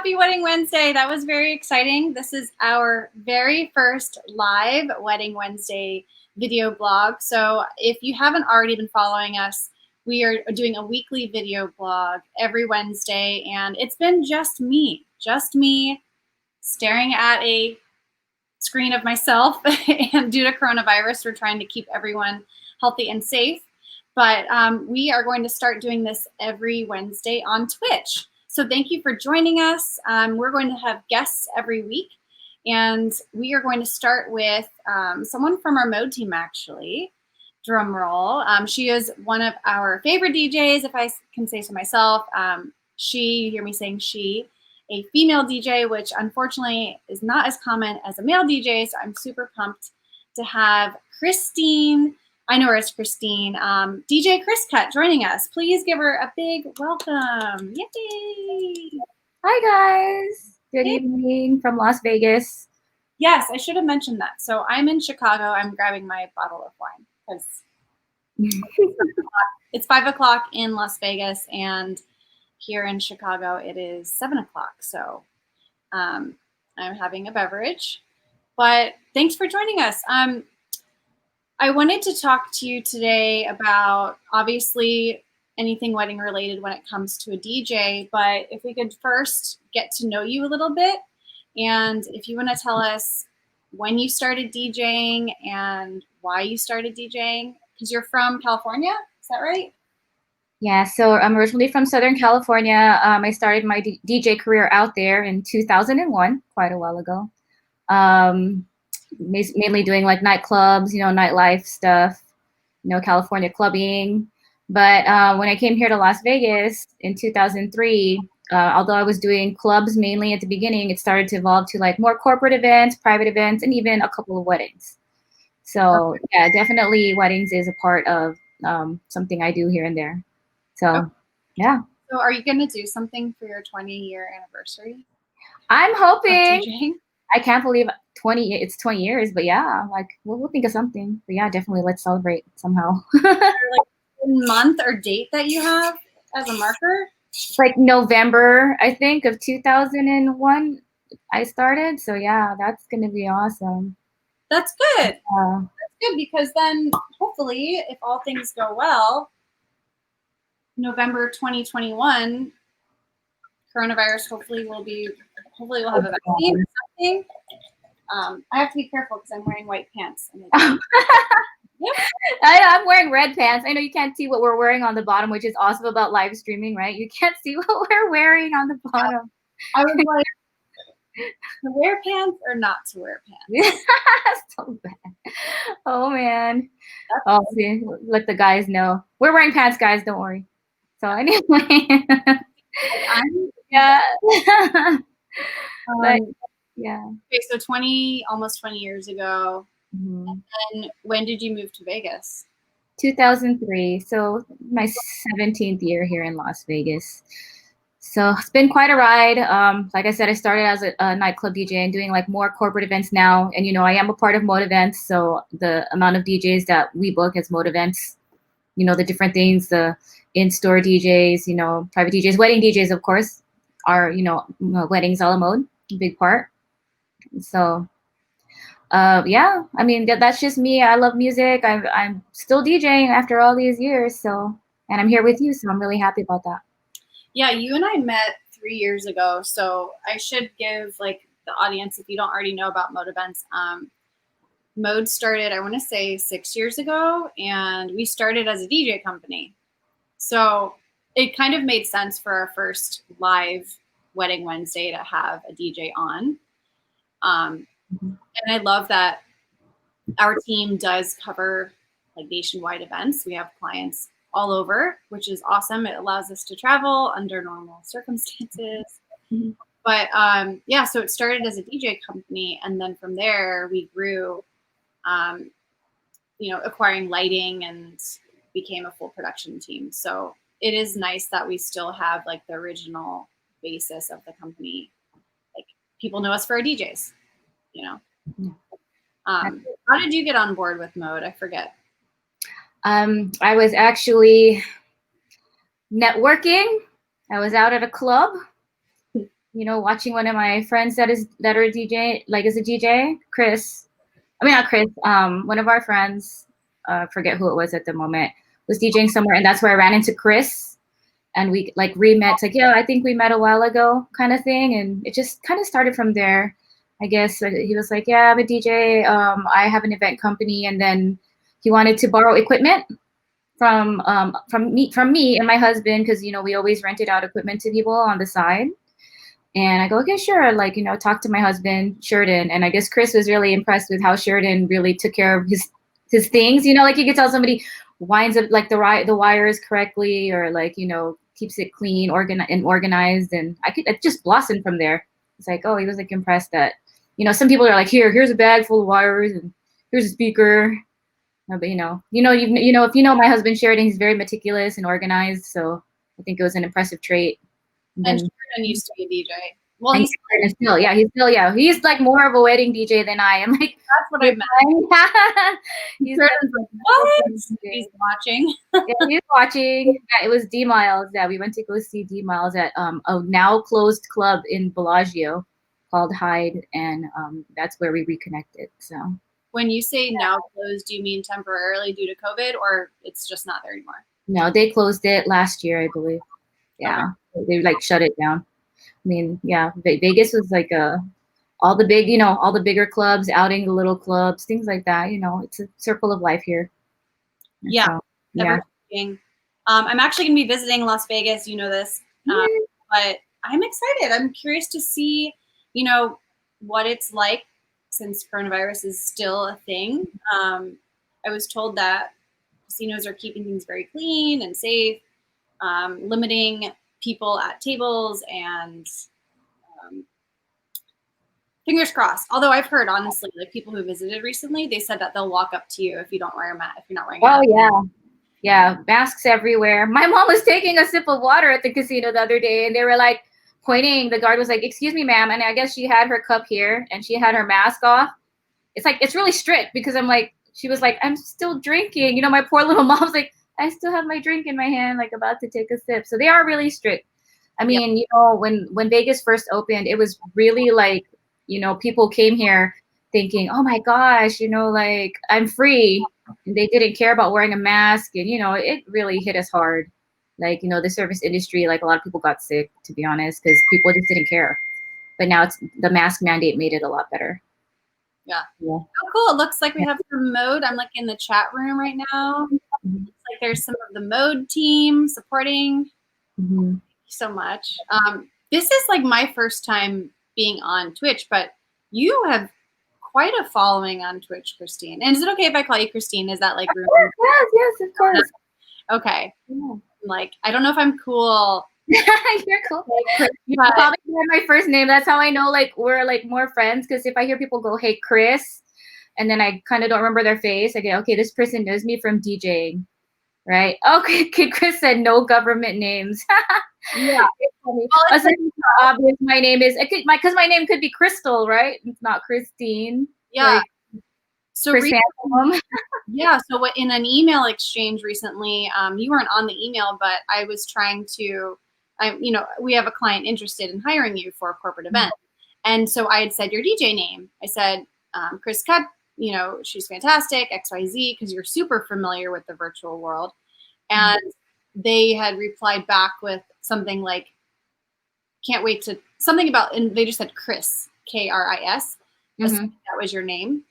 Happy Wedding Wednesday. That was very exciting. This is our very first live Wedding Wednesday video blog. So if you haven't already been following us, we are doing a weekly video blog every Wednesday, and it's been just me staring at a screen of myself. And due to coronavirus, we're trying to keep everyone healthy and safe. But we are going to start doing this every Wednesday on Twitch. So thank you for joining us. We're going to have guests every week. And we are going to start with someone from our mode team, actually. Drum roll. She is one of our favorite DJs, if I can say so myself. You hear me saying she, a female DJ, which unfortunately is not as common as a male DJ. So I'm super pumped to have Christine. I know her as Christine. DJ KrisCut joining us. Please give her a big welcome. Yay! Hi, guys. Good evening from Las Vegas. Yes, I should have mentioned that. So I'm in Chicago. I'm grabbing my bottle of wine because it's 5 o'clock in Las Vegas, and here in Chicago it is 7 o'clock. So I'm having a beverage. But thanks for joining us. I wanted to talk to you today about obviously anything wedding related when it comes to a DJ, but if we could first get to know you a little bit, and if you want to tell us when you started DJing and why you started DJing, because you're from California, is that right? Yeah, so I'm originally from Southern California. I started my DJ career out there in 2001, quite a while ago. Mainly doing like nightclubs, nightlife stuff, California clubbing. But when I came here to Las Vegas in 2003, although I was doing clubs mainly at the beginning, it started to evolve to like more corporate events, private events, and even a couple of weddings. So yeah, definitely weddings is a part of something I do here and there. So yeah. So are you going to do something for your 20-year anniversary? I'm hoping. I can't believe it's 20 years, but yeah, like we'll think of something. But yeah, definitely let's celebrate somehow. Like a month or date that you have as a marker? Like November, I think, of 2001 I started. So yeah, that's gonna be awesome. That's good. That's good, because then hopefully, if all things go well, November 2021, coronavirus hopefully we'll have a vaccine or something. I have to be careful because I'm wearing white pants. Yep. I'm wearing red pants. I know you can't see what we're wearing on the bottom, which is awesome about live streaming, right? You can't see what we're wearing on the bottom. I was like, to wear pants or not to wear pants? So bad. Oh, man. See, let the guys know. We're wearing pants, guys. Don't worry. So anyway. Yeah. But, yeah. Okay, so almost 20 years ago. Mm-hmm. And when did you move to Vegas? 2003. So my 17th year here in Las Vegas. So it's been quite a ride. Like I said, I started as a nightclub DJ and doing like more corporate events now. And, I am a part of mode events. So the amount of DJs that we book as mode events, the different things, the in-store DJs, private DJs, wedding DJs, of course, are, weddings a la mode, a big part. So, yeah, I mean, that's just me. I love music. I'm still DJing after all these years. So, and I'm here with you. So I'm really happy about that. Yeah, you and I met 3 years ago. So I should give like the audience, if you don't already know about mode events, Mode started, I want to say 6 years ago, and we started as a DJ company. So it kind of made sense for our first live Wedding Wednesday to have a DJ on. And I love that our team does cover like nationwide events. We have clients all over, which is awesome. It allows us to travel under normal circumstances. Mm-hmm. But yeah, so it started as a DJ company, and then from there we grew, acquiring lighting and became a full production team. So it is nice that we still have like the original basis of the company. Like people know us for our DJs, How did you get on board with Mode? I forget. I was actually networking. I was out at a club watching one of my friends that are DJ, like is a DJ, Chris. I mean, not Chris. One of our friends, forget who it was at the moment, was DJing somewhere, and that's where I ran into Chris, and we like re-met. It's like, yeah, I think we met a while ago, kind of thing, and it just kind of started from there. I guess he was like, yeah, I'm a DJ. I have an event company, and then he wanted to borrow equipment from me and my husband, because we always rented out equipment to people on the side. And I go, okay, sure. Like, talk to my husband, Sheridan. And I guess Chris was really impressed with how Sheridan really took care of his things. Like you could tell somebody winds up like the wires correctly, or like, keeps it clean, organized. And it just blossomed from there. It's like, oh, he was like impressed that, some people are like, here's a bag full of wires, and here's a speaker. But if my husband Sheridan, he's very meticulous and organized. So I think it was an impressive trait. And Sheridan used to be a DJ. Well, he's he's like more of a wedding DJ than I am. Like, that's what I meant. He's like, what? He's watching. Yeah, he's watching. Yeah, it was D Miles. Yeah, we went to go see D Miles at a now closed club in Bellagio called Hyde, and that's where we reconnected. So when you say now closed, do you mean temporarily due to COVID, or it's just not there anymore? No, they closed it last year, I believe. Yeah, okay. They like shut it down. I mean, yeah, Vegas was like all the bigger clubs outing the little clubs, things like that. It's a circle of life here. Yeah, so, yeah. I'm actually going to be visiting Las Vegas. You know this, but I'm excited. I'm curious to see, what it's like since coronavirus is still a thing. I was told that casinos are keeping things very clean and safe, limiting people at tables, and fingers crossed. Although I've heard, honestly, like people who visited recently, they said that they'll walk up to you if you don't wear a mask, if you're not wearing a mask. Oh yeah, masks everywhere. My mom was taking a sip of water at the casino the other day, and they were like pointing. The guard was like, "Excuse me, ma'am," and I guess she had her cup here and she had her mask off. It's like, it's really strict, because I'm like, she was like, "I'm still drinking." My poor little mom's like, I still have my drink in my hand, like about to take a sip. So they are really strict. I mean, when Vegas first opened, it was really like, people came here thinking, oh my gosh, like I'm free. And they didn't care about wearing a mask. And, it really hit us hard. Like, the service industry, like a lot of people got sick, to be honest, because people just didn't care. But now the mask mandate made it a lot better. Yeah. Oh, cool. It looks like we have some mode. I'm like in the chat room right now. Looks like there's some of the mode team supporting. Thank you so much. This is like my first time being on Twitch, but you have quite a following on Twitch, Christine. And is it okay if I call you Christine? Is that like yes, of course. Okay. Yeah. Like, I don't know if I'm cool. You're cool. You probably hear my first name. That's how I know like we're like more friends. Because if I hear people go, "Hey, Chris," and then I kind of don't remember their face, I go, "Okay, this person knows me from DJing." Right? Okay, Chris said no government names. Yeah. Well, it's like obvious. My name is because my name could be Crystal, right? It's not Christine. Yeah. Like, so yeah. So in an email exchange recently, you weren't on the email, but I was trying to, we have a client interested in hiring you for a corporate event, and so I had said your DJ name. I said KrisCut. She's fantastic, XYZ, because you're super familiar with the virtual world. And they had replied back with something like, can't wait to, something about, and they just said Kris, Kris. That was your name.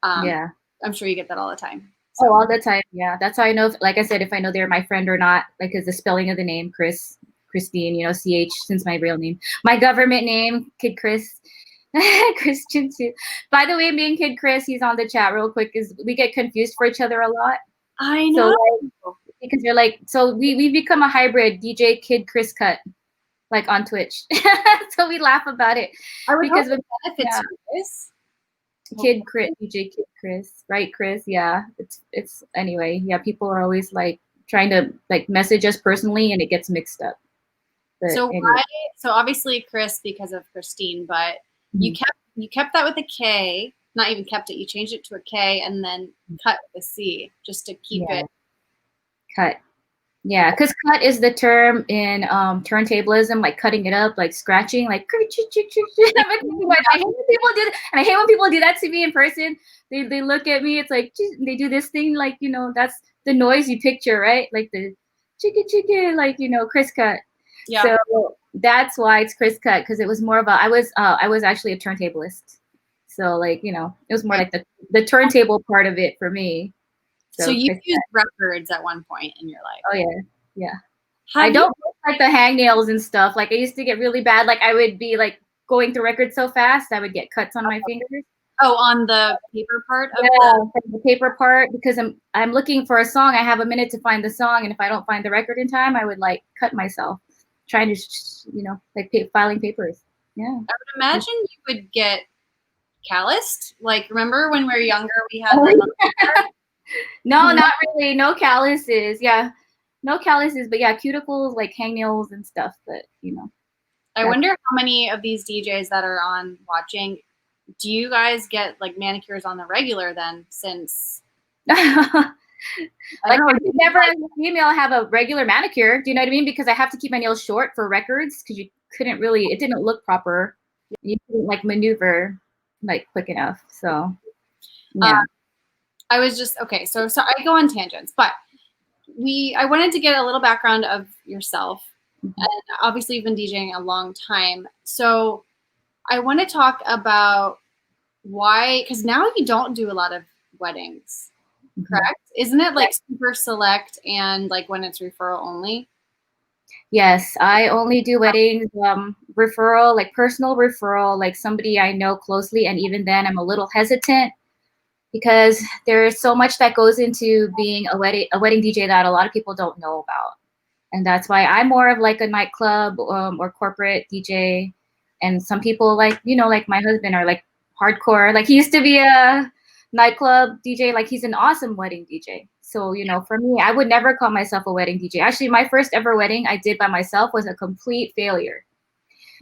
Yeah. I'm sure you get that all the time. So. Oh, all the time. Yeah. That's how I know, like I said, if I know they're my friend or not, like, is the spelling of the name, Christine, CH, since my real name. My government name, Kid Chris. Christian too. By the way, me and Kid Chris, he's on the chat real quick, is we get confused for each other a lot. I know. So, because you're like, so we become a hybrid DJ Kid KrisCut, like on Twitch. So we laugh about it. Because of benefits. Kid Chris, DJ Kid Chris, right, Chris? Yeah, it's anyway. Yeah, people are always like trying to like message us personally, and it gets mixed up. But so anyway. So obviously Chris because of Christine, but you kept that with a K. Not even kept it. You changed it to a K and then cut with a C just to keep it. Cut. Yeah, because cut is the term in turntablism, like cutting it up, like scratching, like I hate when people do that, and I hate when people do that to me in person. They look at me, it's like they do this thing, like that's the noise you picture, right? Like the chicka, like KrisCut. Yeah. So that's why it's KrisCut, because it was more about I was actually a turntablist, so like it was more like the turntable part of it for me. So So you KrisCut. used records at one point in your life. Oh yeah, yeah. I Have you? don't like the hangnails and stuff. Like I used to get really bad. Like I would be like going through records so fast, I would get cuts on my fingers. Oh, on the paper part of Yeah, from the paper part, because I'm looking for a song. I have a minute to find the song, and if I don't find the record in time, I would like cut myself, trying to like filing papers. Yeah. I would imagine you would get calloused. Like, remember when we were younger, we had Oh, the no, not really. No calluses. Yeah, no calluses, but yeah, cuticles, like hangnails and stuff. But I wonder how many of these DJs that are on watching, do you guys get like manicures on the regular then? Since like I could never, as a female, have a regular manicure. Do you know what I mean? Because I have to keep my nails short for records, because you couldn't really, it didn't look proper. You couldn't like maneuver like quick enough. So yeah. I was just okay. So I go on tangents, but I wanted to get a little background of yourself, and obviously you've been DJing a long time. So I want to talk about why, because now you don't do a lot of weddings, correct? Isn't it like super select and like when it's referral only? Yes, I only do weddings, referral, like personal referral, like somebody I know closely, and even then I'm a little hesitant, because there's so much that goes into being a wedding DJ that a lot of people don't know about. And that's why I'm more of like a nightclub or corporate DJ. And some people like my husband are like hardcore. Like he used to be a nightclub DJ. Like he's an awesome wedding DJ. So, for me, I would never call myself a wedding DJ. Actually, my first ever wedding I did by myself was a complete failure.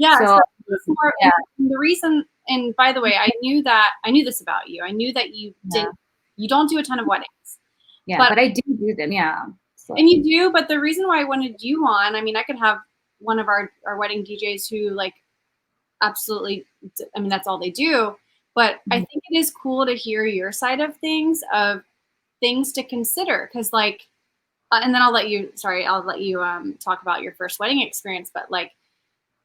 Yeah. So more, yeah. and the reason, and by the way, I knew this about you. I knew that you don't do a ton of weddings. Yeah, but I do them. Yeah. So. And you do, but the reason why I wanted you on, I mean, I could have one of our wedding DJs who like absolutely, I mean, that's all they do. But I think it is cool to hear your side of things to consider. Cause like, and then I'll let you talk about your first wedding experience. But like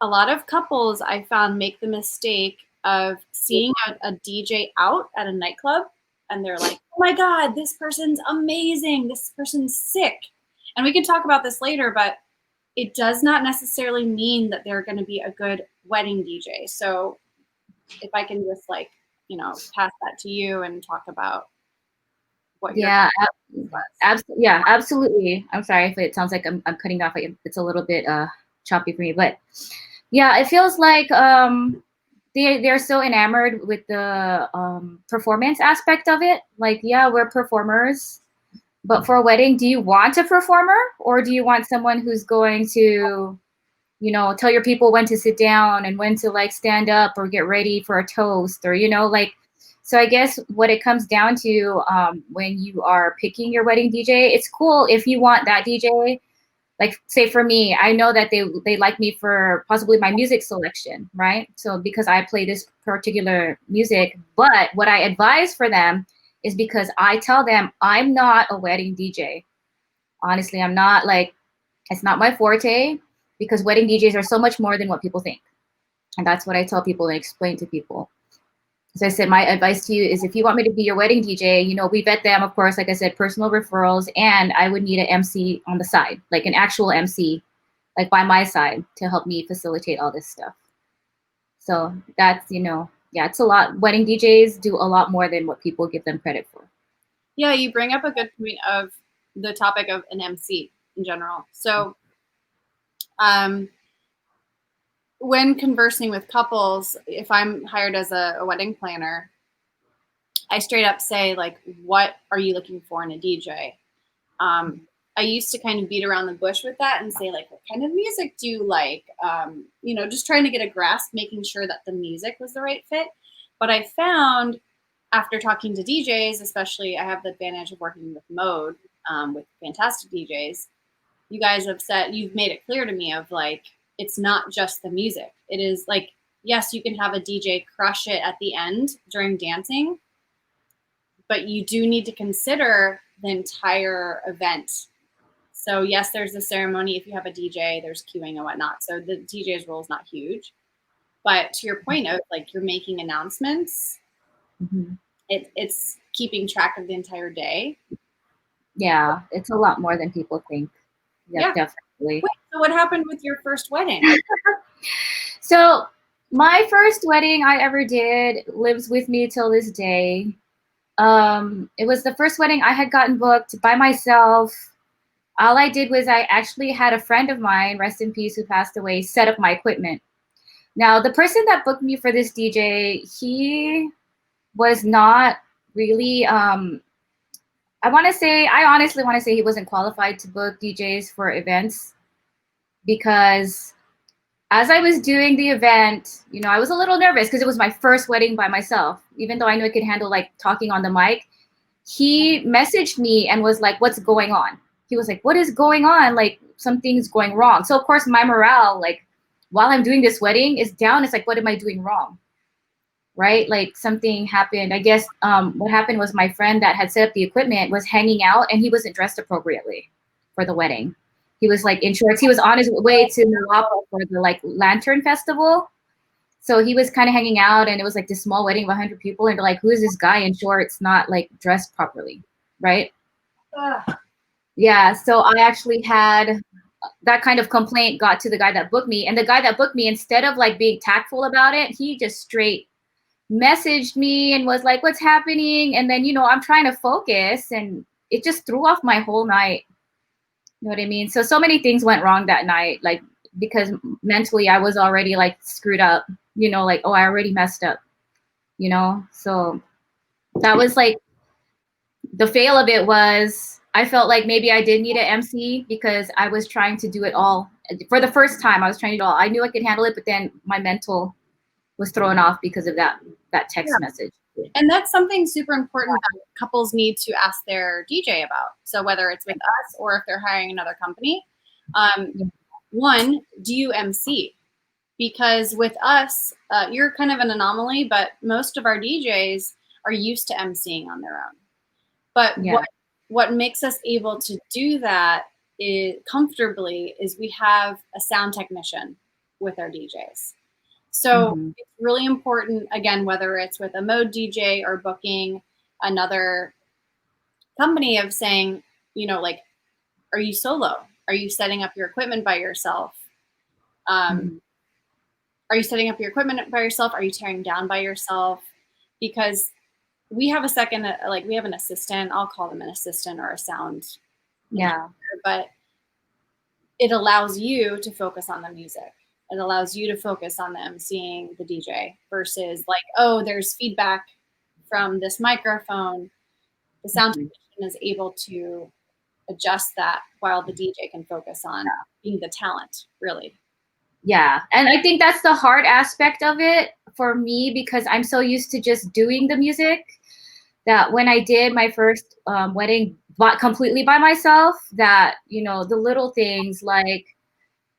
a lot of couples I found make the mistake of seeing a DJ out at a nightclub and they're like, oh my God, this person's amazing. This person's sick. And we can talk about this later, but it does not necessarily mean that they're going to be a good wedding DJ. So if I can just pass that to you and talk about what yeah, absolutely. I'm sorry if it sounds like I'm cutting off. It's a little bit choppy for me, but yeah, it feels like they're so enamored with the performance aspect of it. Like, yeah, we're performers, but for a wedding, do you want a performer, or do you want someone who's going to tell your people when to sit down and when to like stand up or get ready for a toast, or like. So I guess what it comes down to, when you are picking your wedding DJ, it's cool if you want that DJ. Like, say for me, I know that they like me for possibly my music selection, right? So because I play this particular music, but what I advise for them is, because I tell them I'm not a wedding DJ. Honestly, I'm not, like, it's not my forte, because wedding DJs are so much more than what people think. And that's what I tell people and explain to people. As I said, my advice to you is, if you want me to be your wedding DJ, we vet them, of course, like I said, personal referrals, and I would need an MC on the side, like an actual MC, like by my side, to help me facilitate all this stuff. So that's, yeah, it's a lot. Wedding DJs do a lot more than what people give them credit for. Yeah, you bring up a good point of the topic of an MC in general. So when conversing with couples, if I'm hired as a wedding planner, I straight up say, like, what are you looking for in a DJ? I used to kind of beat around the bush with that and say, like, what kind of music do you like? Just trying to get a grasp, making sure that the music was the right fit. But I found, after talking to DJs, especially I have the advantage of working with Mode, with fantastic DJs, you guys have said, you've made it clear to me of like, it's not just the music. It is like, yes, you can have a DJ crush it at the end during dancing, but you do need to consider the entire event. So yes, there's the ceremony. If you have a DJ, there's queuing and whatnot. So the DJ's role is not huge. But to your point of like you're making announcements, it's keeping track of the entire day. Yeah, it's a lot more than people think. Yeah, definitely. Wait, so what happened with your first wedding? So my first wedding I ever did lives with me till this day. It was the first wedding I had gotten booked by myself. All I did was I actually had a friend of mine, rest in peace, who passed away, set up my equipment. Now, the person that booked me for this DJ, he was not really, I honestly want to say he wasn't qualified to book DJs for events, because as I was doing the event, you know, I was a little nervous because it was my first wedding by myself. Even though I knew I could handle like talking on the mic, he messaged me and was like, "What's going on?" He was like, "What is going on? Like something's going wrong." So of course my morale, like while I'm doing this wedding, is down. It's like, what am I doing wrong? Right? Like something happened. I guess what happened was my friend that had set up the equipment was hanging out and he wasn't dressed appropriately for the wedding. He was like in shorts. He was on his way to Milwaukee for the like Lantern Festival. So he was kind of hanging out, and it was like this small wedding of 100 people, and they're like, who is this guy in shorts, not like dressed properly, right? Yeah, so I actually had that kind of complaint got to the guy that booked me, and the guy that booked me, instead of like being tactful about it, he just straight messaged me and was like, what's happening? And then, you know, I'm trying to focus, and it just threw off my whole night. You know what I mean? So many things went wrong that night, like because mentally I was already like screwed up, you know, like, oh, I already messed up, you know? So that was like, the fail of it was I felt like maybe I did need an MC because I was trying to do it all. For the first time, I was trying to do it all. I knew I could handle it, but then my mental was thrown off because of that text message. And that's something super important that couples need to ask their DJ about. So whether it's with us or if they're hiring another company, one, do you MC? Because with us, you're kind of an anomaly, but most of our DJs are used to MCing on their own. But what makes us able to do that comfortably is we have a sound technician with our DJs. So it's really important, again, whether it's with a mode DJ or booking another company, of saying, you know, like, are you solo? Are you setting up your equipment by yourself? Are you setting up your equipment by yourself? Are you tearing down by yourself? Because we have a second, like we have an assistant. I'll call them an assistant or a sound. Yeah. But it allows you to focus on the music. It allows you to focus on them seeing the DJ versus like, oh, there's feedback from this microphone. The sound technician is able to adjust that while the DJ can focus on being the talent, really. Yeah. And I think that's the hard aspect of it for me, because I'm so used to just doing the music that when I did my first wedding completely by myself, that, you know, the little things like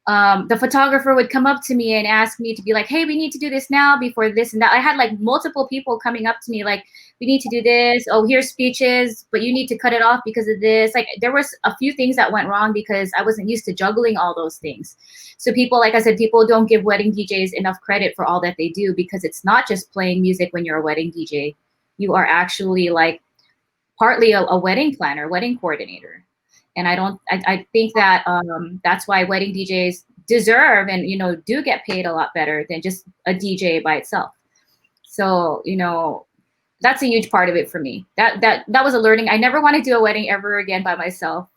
the photographer would come up to me and ask me to be like, hey, we need to do this now before this and that. I had like multiple people coming up to me like, we need to do this. Oh, here's speeches, but you need to cut it off because of this. Like there was a few things that went wrong because I wasn't used to juggling all those things. So people, like I said, people don't give wedding DJs enough credit for all that they do, because it's not just playing music when you're a wedding DJ. You are actually like partly a wedding planner, wedding coordinator. And I think that that's why wedding DJs deserve and, you know, do get paid a lot better than just a DJ by itself. So, you know, that's a huge part of it for me. That was a learning. I never want to do a wedding ever again by myself.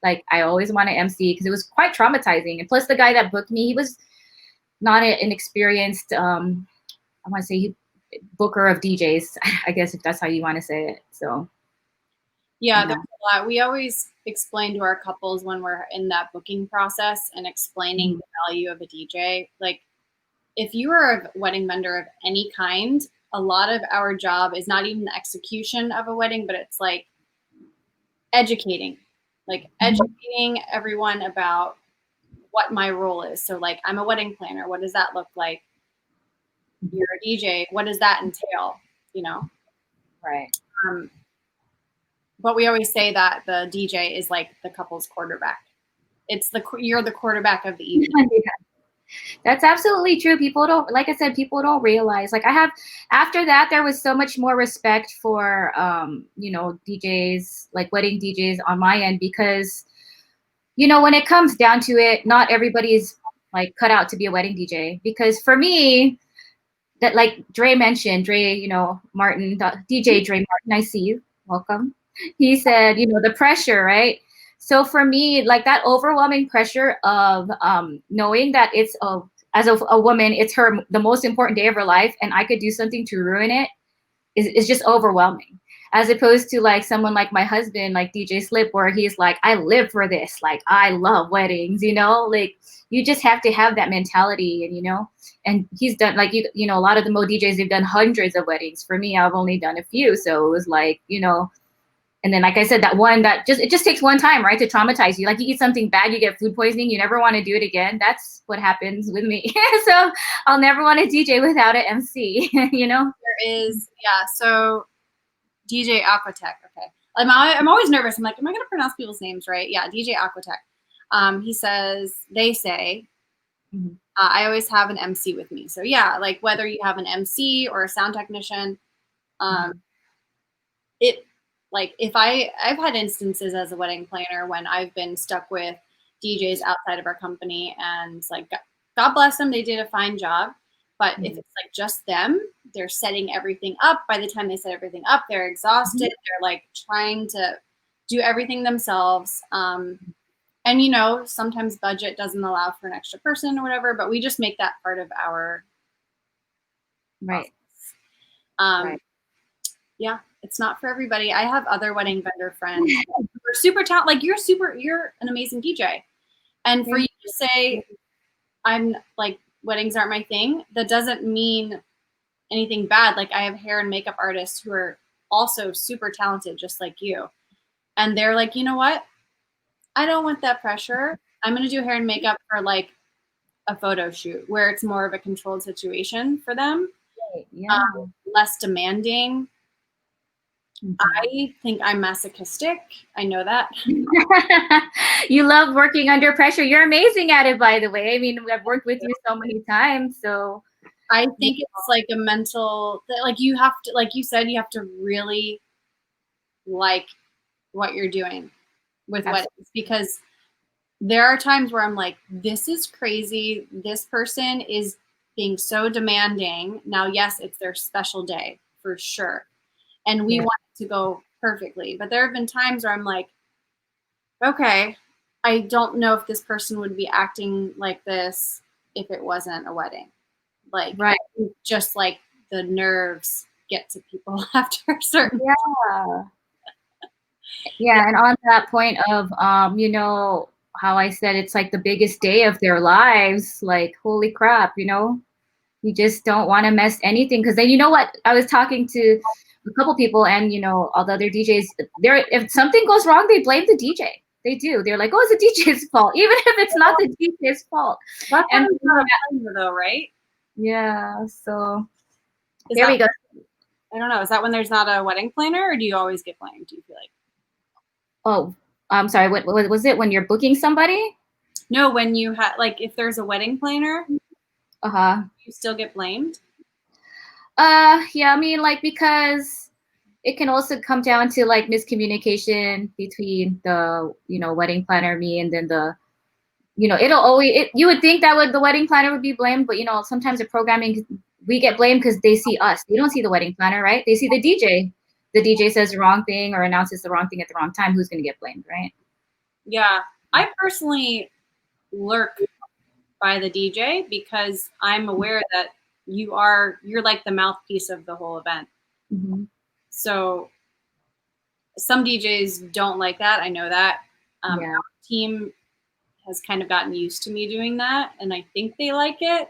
Like I always want to MC because it was quite traumatizing. And plus the guy that booked me, he was not an experienced, I want to say booker of DJs, I guess, if that's how you want to say it. So. Yeah, there's a lot. We always explain to our couples when we're in that booking process and explaining the value of a DJ. Like, if you are a wedding vendor of any kind, a lot of our job is not even the execution of a wedding, but it's like educating. like educating everyone about what my role is. So like I'm a wedding planner. What does that look like? You're a DJ. What does that entail? You know? Right. Um, but we always say that the DJ is like the couple's quarterback. You're the quarterback of the evening. That's absolutely true. People don't, like I said, people don't realize. Like after that, there was so much more respect for, DJs, like wedding DJs on my end, because, when it comes down to it, not everybody is like cut out to be a wedding DJ. Because for me, that like Dre mentioned, Martin, DJ Dre Martin, I see you. Welcome. He said, the pressure, right? So for me, like that overwhelming pressure of knowing that as a woman, it's the most important day of her life, and I could do something to ruin it is just overwhelming. As opposed to like someone like my husband, like DJ Slip, where he's like, I live for this. Like I love weddings, like you just have to have that mentality, and he's done like, a lot of the Mo DJs, they've done hundreds of weddings. For me, I've only done a few. So it was like, and then, like I said, it just takes one time, right, to traumatize you. Like you eat something bad, you get food poisoning, you never want to do it again. That's what happens with me. So I'll never want to DJ without an MC, There is, yeah. So DJ Aquatech, okay. I'm always nervous. I'm like, am I going to pronounce people's names right? Yeah, DJ Aquatech. They say, I always have an MC with me. So yeah, like whether you have an MC or a sound technician, I've had instances as a wedding planner when I've been stuck with DJs outside of our company, and like God bless them, they did a fine job. But if it's like just them, they're setting everything up. By the time they set everything up, they're exhausted. They're like trying to do everything themselves. And sometimes budget doesn't allow for an extra person or whatever, but we just make that part of our right. Right. Yeah, it's not for everybody. I have other wedding vendor friends who are super talented. Like you're an amazing DJ. And for you to say, I'm like, weddings aren't my thing, that doesn't mean anything bad. Like I have hair and makeup artists who are also super talented, just like you. And they're like, you know what? I don't want that pressure. I'm going to do hair and makeup for like a photo shoot where it's more of a controlled situation for them. Yeah. Less demanding. I think I'm masochistic. I know that. You love working under pressure. You're amazing at it, by the way. I mean, I've worked with you so many times. So I think it's like a mental, like you have to, like you said, you have to really like what you're doing with weddings, because there are times where I'm like, this is crazy. This person is being so demanding. Now, yes, it's their special day for sure. And we want it to go perfectly. But there have been times where I'm like, okay, I don't know if this person would be acting like this if it wasn't a wedding. Like, just like the nerves get to people after a certain Yeah, and on that point of, how I said it's like the biggest day of their lives, like, holy crap, you just don't want to mess anything. Because then, you know what, I was talking to a couple people, and, all the other DJs, if something goes wrong, they blame the DJ. They do. They're like, oh, it's the DJ's fault, even if it's not the DJ's fault. That's though, right? Yeah, so there we go. I don't know. Is that when there's not a wedding planner, or do you always get blamed? Do you feel like? Oh, I'm sorry. What was it when you're booking somebody? No, when you have, like, if there's a wedding planner, you still get blamed? Yeah, I mean, like, because it can also come down to like miscommunication between the, wedding planner, me, and then you would think that the wedding planner would be blamed, but sometimes the programming, we get blamed because they see us. They don't see the wedding planner, right? They see the DJ. The DJ says the wrong thing or announces the wrong thing at the wrong time. Who's going to get blamed, right? Yeah, I personally lurk by the DJ because I'm aware that you're like the mouthpiece of the whole event. So some DJs don't like that. I know that. Our team has kind of gotten used to me doing that, and I think they like it.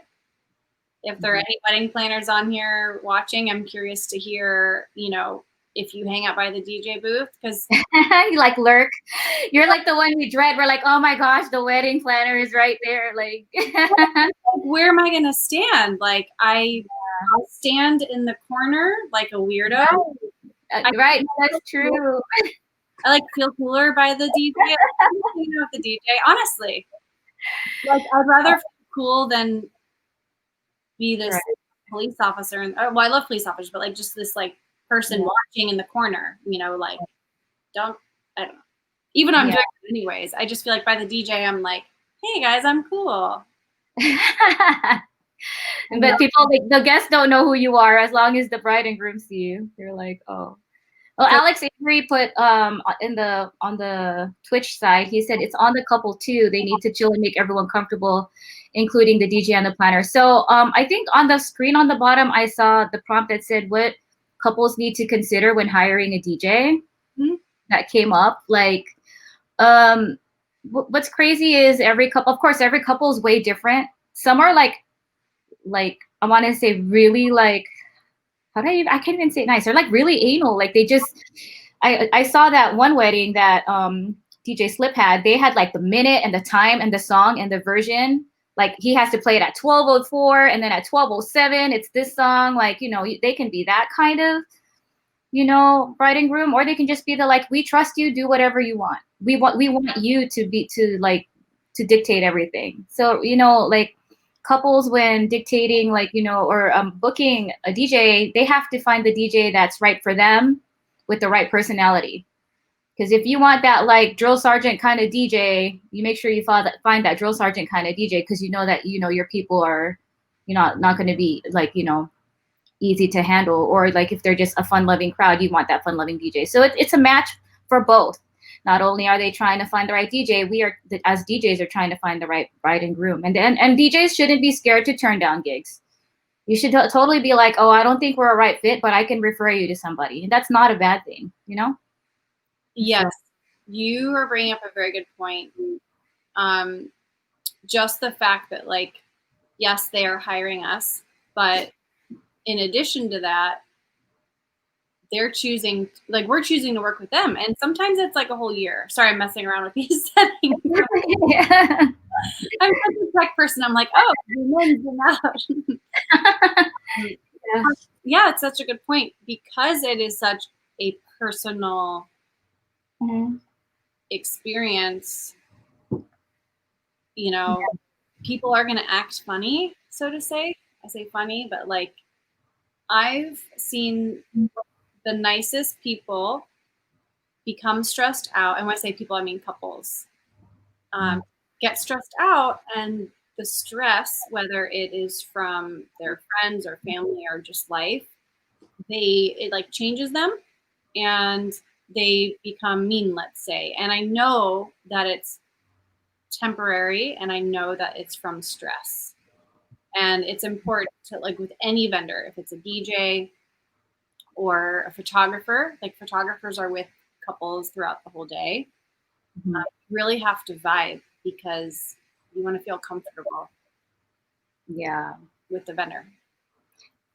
If there are any wedding planners on here watching, I'm curious to hear, if you hang out by the DJ booth, because You like lurk. You're like the one we dread. We're like, oh my gosh, the wedding planner is right there. Like, where am I gonna stand? Like I'll stand in the corner like a weirdo. Right, that's true. I like feel cooler by the DJ. I like hanging out with the DJ, honestly. Like I'd rather feel cool than be this Right. police officer. And well, I love police officers, but like just this like person watching in the corner. Like I don't know. Even though I'm doing it anyways, I just feel like by the DJ, I'm like, hey guys, I'm cool. But people, like, the guests don't know who you are as long as the bride and groom see you. They're like, oh. Well, Alex Avery put on the Twitch side, he said it's on the couple too. They need to chill and make everyone comfortable, including the DJ and the planner. So I think on the screen on the bottom, I saw the prompt that said what couples need to consider when hiring a DJ. Mm-hmm. That came up. Like, what's crazy is every couple is way different. Some are like I want to say really like, I can't even say it nice. They're like really anal. Like they just, I saw that one wedding that DJ Slip had. They had like the minute and the time and the song and the version. Like he has to play it at 12:04 and then at 12:07 it's this song. Like, they can be that kind of, bride and groom, or they can just be the like, we trust you, do whatever you want. We want you to dictate everything. So, like couples when dictating, like, or booking a DJ, they have to find the DJ that's right for them with the right personality. Because if you want that like drill sergeant kind of DJ, you make sure you find that drill sergeant kind of DJ, because that your people are not going to be like easy to handle, or like if they're just a fun-loving crowd, you want that fun-loving DJ. So it's a match for both. Not only are they trying to find the right DJ, we are, as DJs, are trying to find the right bride and groom. And DJs shouldn't be scared to turn down gigs. You should totally be like, oh, I don't think we're a right fit, but I can refer you to somebody. And that's not a bad thing, Yes, so. You are bringing up a very good point. Just the fact that, like, yes, they are hiring us, but in addition to that, we're choosing to work with them. And sometimes it's like a whole year. Sorry, I'm messing around with these settings. Yeah. I'm such a tech person. I'm like, oh, yeah, it's such a good point, because it is such a personal experience. People are going to act funny, so to say. I say funny, but like I've seen the nicest people become stressed out. And when I say people, I mean couples, get stressed out, and the stress, whether it is from their friends or family or just life, it like changes them and they become mean, let's say. And I know that it's temporary, and I know that it's from stress. And it's important to, like with any vendor, if it's a DJ or a photographer, like photographers are with couples throughout the whole day. You really have to vibe, because you want to feel comfortable. Yeah. With the vendor.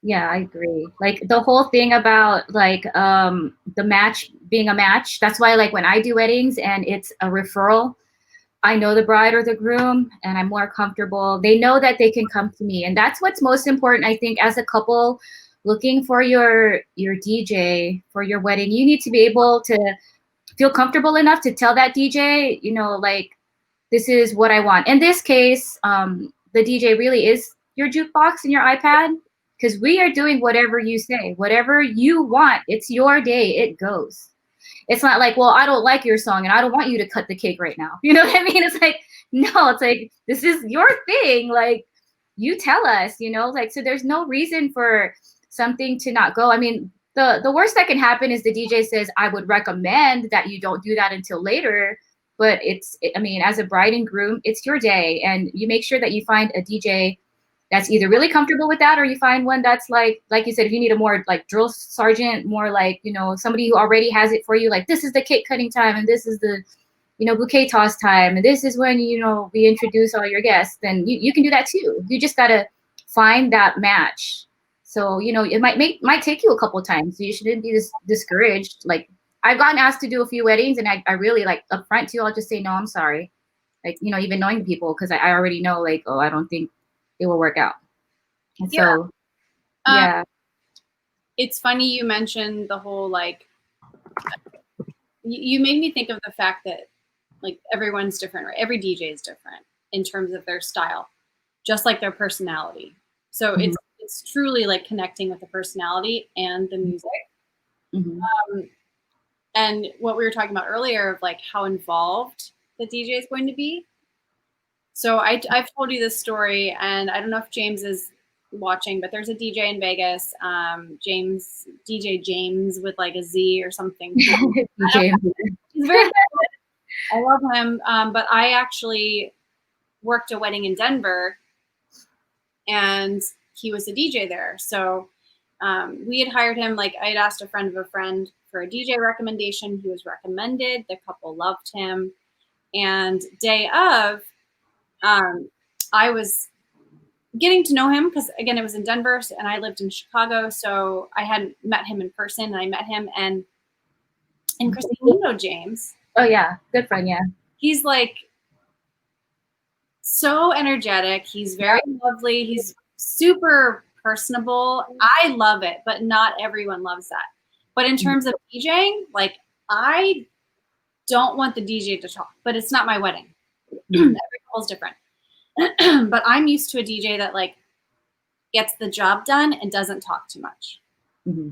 Yeah, I agree. Like the whole thing about like the match being a match. That's why like when I do weddings and it's a referral, I know the bride or the groom and I'm more comfortable. They know that they can come to me. And that's what's most important, I think, as a couple looking for your DJ for your wedding. You need to be able to feel comfortable enough to tell that DJ, like, this is what I want. In this case, the DJ really is your jukebox and your iPad, because we are doing whatever you say, whatever you want. It's your day. It goes. It's not like, well, I don't like your song and I don't want you to cut the cake right now. You know what I mean? It's like, no, it's like, this is your thing. Like, you tell us, like, so there's no reason for something to not go. I mean, the worst that can happen is the DJ says, I would recommend that you don't do that until later. But as a bride and groom, it's your day. And you make sure that you find a DJ that's either really comfortable with that, or you find one that's like you said, if you need a more like drill sergeant, more like, somebody who already has it for you, like this is the cake cutting time and this is the, bouquet toss time. And this is when, we introduce all your guests. Then you can do that too. You just got to find that match. So, you know, it might take you a couple times. So you shouldn't be discouraged. Like, I've gotten asked to do a few weddings, and I really, like, upfront too, I'll just say, no, I'm sorry. Like, you know, even knowing the people, because I already know, like, oh, I don't think it will work out. And Yeah. so, Um, yeah. It's funny you mentioned the whole, like, you made me think of the fact that, like, everyone's different, right? Every DJ is different in terms of their style, just like their personality. So Mhm. it's truly like connecting with the personality and the music. Mhm. And what we were talking about earlier of like how involved the DJ is going to be. So I've told you this story, and I don't know if James is watching, but there's a DJ in Vegas, DJ James with like a Z or something. DJ. He's very good. I love him. But I actually worked a wedding in Denver, and he was a DJ there. So we had hired him. Like, I had asked a friend of a friend for a DJ recommendation. He was recommended. The couple loved him. And day of, I was getting to know him because, again, it was in Denver and I lived in Chicago. So I hadn't met him in person, and I met him. And Christine, you know James. Oh, yeah. Good friend, yeah. He's like so energetic. He's very lovely. He's super personable. I love it, but not everyone loves that. But in terms of DJing, like, I don't want the DJ to talk, but it's not my wedding. Every couple's different. But I'm used to a DJ that, like, gets the job done and doesn't talk too much. Mm-hmm.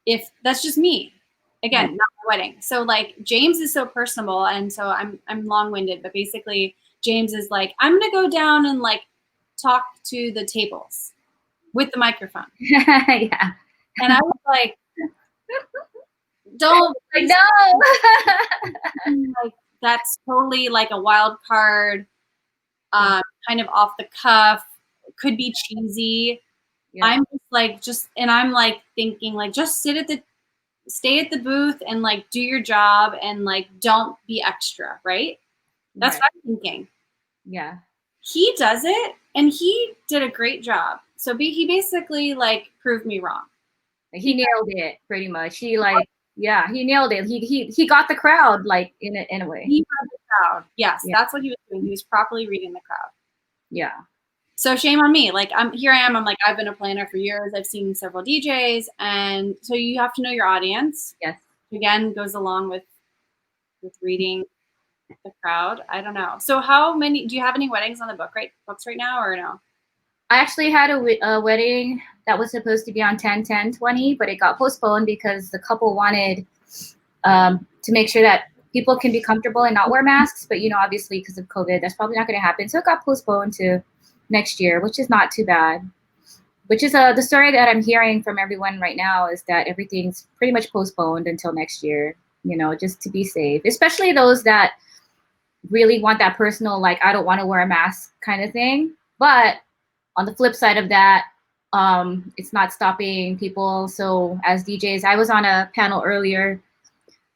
If that's just me, again, not my wedding. So, like, James is so personable, and so I'm long-winded, but basically James is like, I'm gonna go down and like talk to the tables with the microphone. Yeah. And I was like, don't, Like, no. like, that's totally like a wild card, kind of off the cuff, could be cheesy. Yeah. I'm just like, and I'm like thinking, like, just stay at the booth and like do your job and like don't be extra, right? That's Right. what I'm thinking. Yeah. He does it, and he did a great job. So he basically like proved me wrong. He nailed it pretty much. He like, yeah, he nailed it. He got the crowd, like, in a way. He read the crowd. Yes, Yeah. that's what he was doing. He was properly reading the crowd. Yeah. So shame on me. Like, I'm like, I've been a planner for years. I've seen several DJs, and so you have to know your audience. Yes. Again, goes along with reading the crowd. I don't know. So how many do you have any weddings on the books right now, or no? I actually had a wedding that was supposed to be on 10/10/20, but it got postponed because the couple wanted to make sure that people can be comfortable and not wear masks. But, you know, obviously because of COVID, that's probably not going to happen. So it got postponed to next year, which is not too bad. Which is the story that I'm hearing from everyone right now is that everything's pretty much postponed until next year, you know, just to be safe, especially those that really want that personal, like, I don't want to wear a mask kind of thing. But on the flip side of that, it's not stopping people. So as DJs, I was on a panel earlier.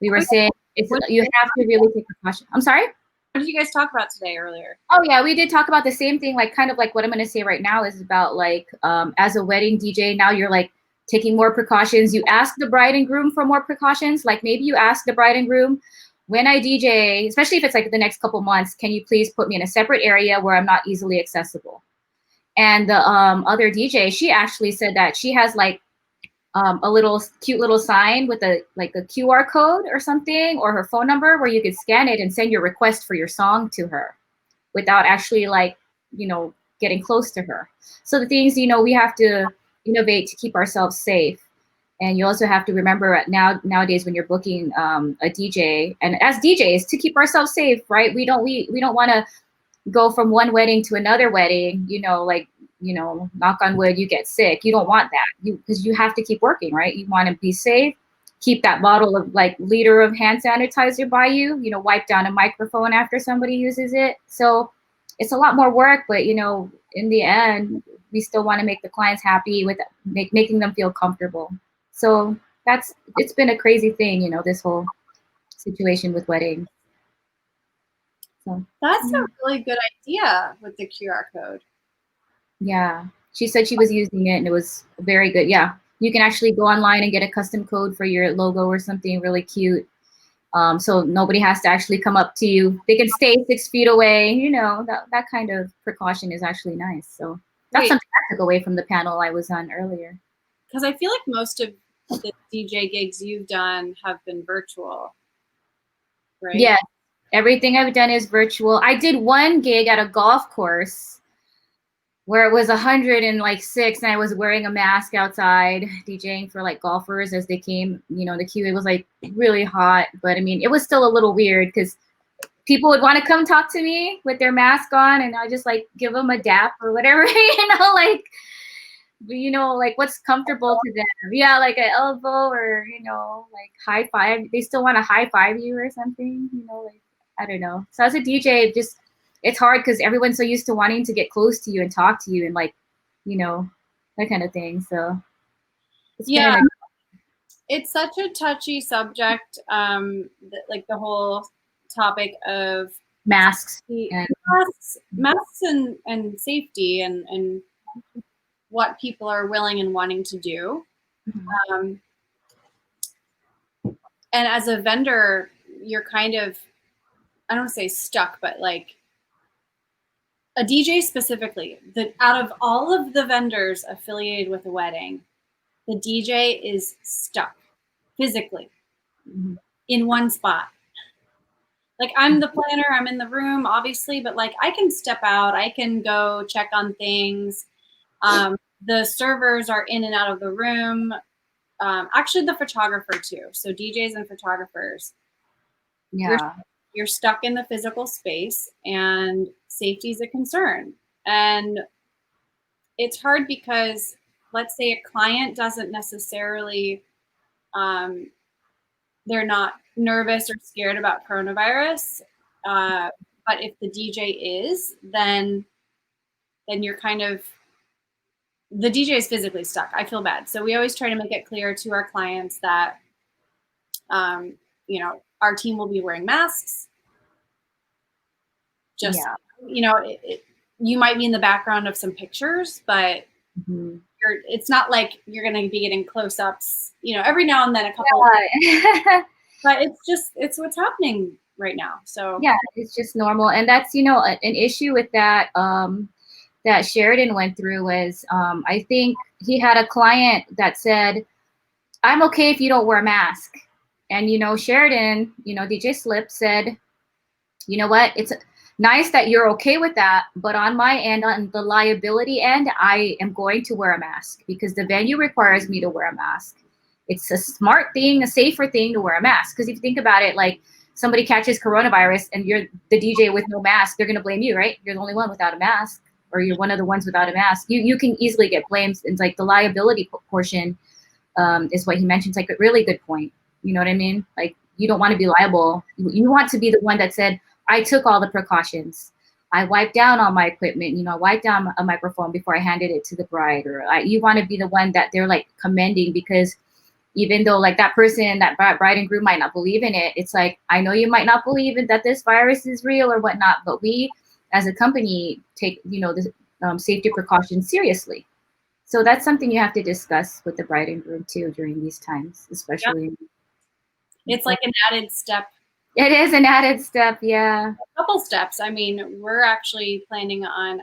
We were saying you have to really take precaution. I'm sorry? What did you guys talk about today earlier? Oh, yeah, we did talk about the same thing, like kind of like what I'm going to say right now is about like as a wedding DJ, now you're like taking more precautions. You ask the bride and groom for more precautions. Like maybe you ask the bride and groom, when I DJ, especially if it's like the next couple months, can you please put me in a separate area where I'm not easily accessible? And the other DJ, she actually said that she has like a little cute little sign with a QR code or something, or her phone number where you could scan it and send your request for your song to her without actually like, you know, getting close to her. So the things, you know, we have to innovate to keep ourselves safe. And you also have to remember nowadays when you're booking a DJ, and as DJs, to keep ourselves safe, right? We don't want to go from one wedding to another wedding, you know, like, you know, knock on wood, you get sick. You don't want that, because you have to keep working, right? You want to be safe, keep that bottle of like liter of hand sanitizer by you, you know, wipe down a microphone after somebody uses it. So it's a lot more work, but, you know, in the end, we still want to make the clients happy with making them feel comfortable. So it's been a crazy thing, you know, this whole situation with weddings. So That's a really good idea with the QR code. yeah, She said she was using it and it was very good. Yeah, you can actually go online and get a custom code for your logo or something really cute. So nobody has to actually come up to you. They can stay 6 feet away. You know, that kind of precaution is actually nice. So that's Wait, something I took away from the panel I was on earlier. because I feel like most of the DJ gigs you've done have been virtual, right? Yeah, everything I've done is virtual. I did one gig at a golf course where it was 106 and I was wearing a mask outside DJing for like golfers as they came. You know, the queue, it was like really hot, but I mean, it was still a little weird because people would want to come talk to me with their mask on and I just like give them a dap or whatever, like what's comfortable to them. Yeah, like an elbow or, like high five. They still want to high five you or something, like, I don't know. So as a DJ, it's hard because everyone's so used to wanting to get close to you and talk to you and like, that kind of thing. So it's been Yeah, an it's such a touchy subject, like the whole topic of masks the and masks and safety and what people are willing and wanting to do. Um, and as a vendor, you're kind of, I don't want to say stuck, but like a DJ specifically, out of all of the vendors affiliated with a wedding, the DJ is stuck physically in one spot. Like I'm the planner, I'm in the room, obviously, but like I can step out, I can go check on things. The servers are in and out of the room. Actually, the photographer too. So DJs and photographers, yeah. you're stuck in the physical space, and safety is a concern. And it's hard because, let's say, a client doesn't necessarily, they're not nervous or scared about coronavirus. But if the DJ is, then you're kind of, the DJ is physically stuck. I feel bad. So we always try to make it clear to our clients that, our team will be wearing masks. Just, Yeah. You might be in the background of some pictures, but it's not like you're going to be getting close-ups, every now and then a couple. Yeah. But it's what's happening right now. So yeah, it's just normal. And that's, an issue with that, that Sheridan went through was, I think he had a client that said, I'm okay if you don't wear a mask. And, Sheridan, DJ Slip said, you know what, it's nice that you're okay with that, but on my end, on the liability end, I am going to wear a mask because the venue requires me to wear a mask. It's a smart thing, a safer thing to wear a mask. Because if you think about it, like somebody catches coronavirus and you're the DJ with no mask, they're going to blame you, right? You're the only one without a mask, or you're one of the ones without a mask. You can easily get blamed. And like the liability portion is what he mentioned. It's like a really good point. You know what I mean? Like you don't want to be liable. You want to be the one that said, I took all the precautions. I wiped down all my equipment. I wiped down a microphone before I handed it to the bride. Or you want to be the one that they're like commending, because even though like that person, that bride and groom might not believe in it, it's like, I know you might not believe in that this virus is real or whatnot, but we as a company take, the safety precautions seriously. So that's something you have to discuss with the bride and groom too during these times, especially. yeah. It's like an added step. It is an added step, yeah. A couple steps. I mean, we're actually planning on,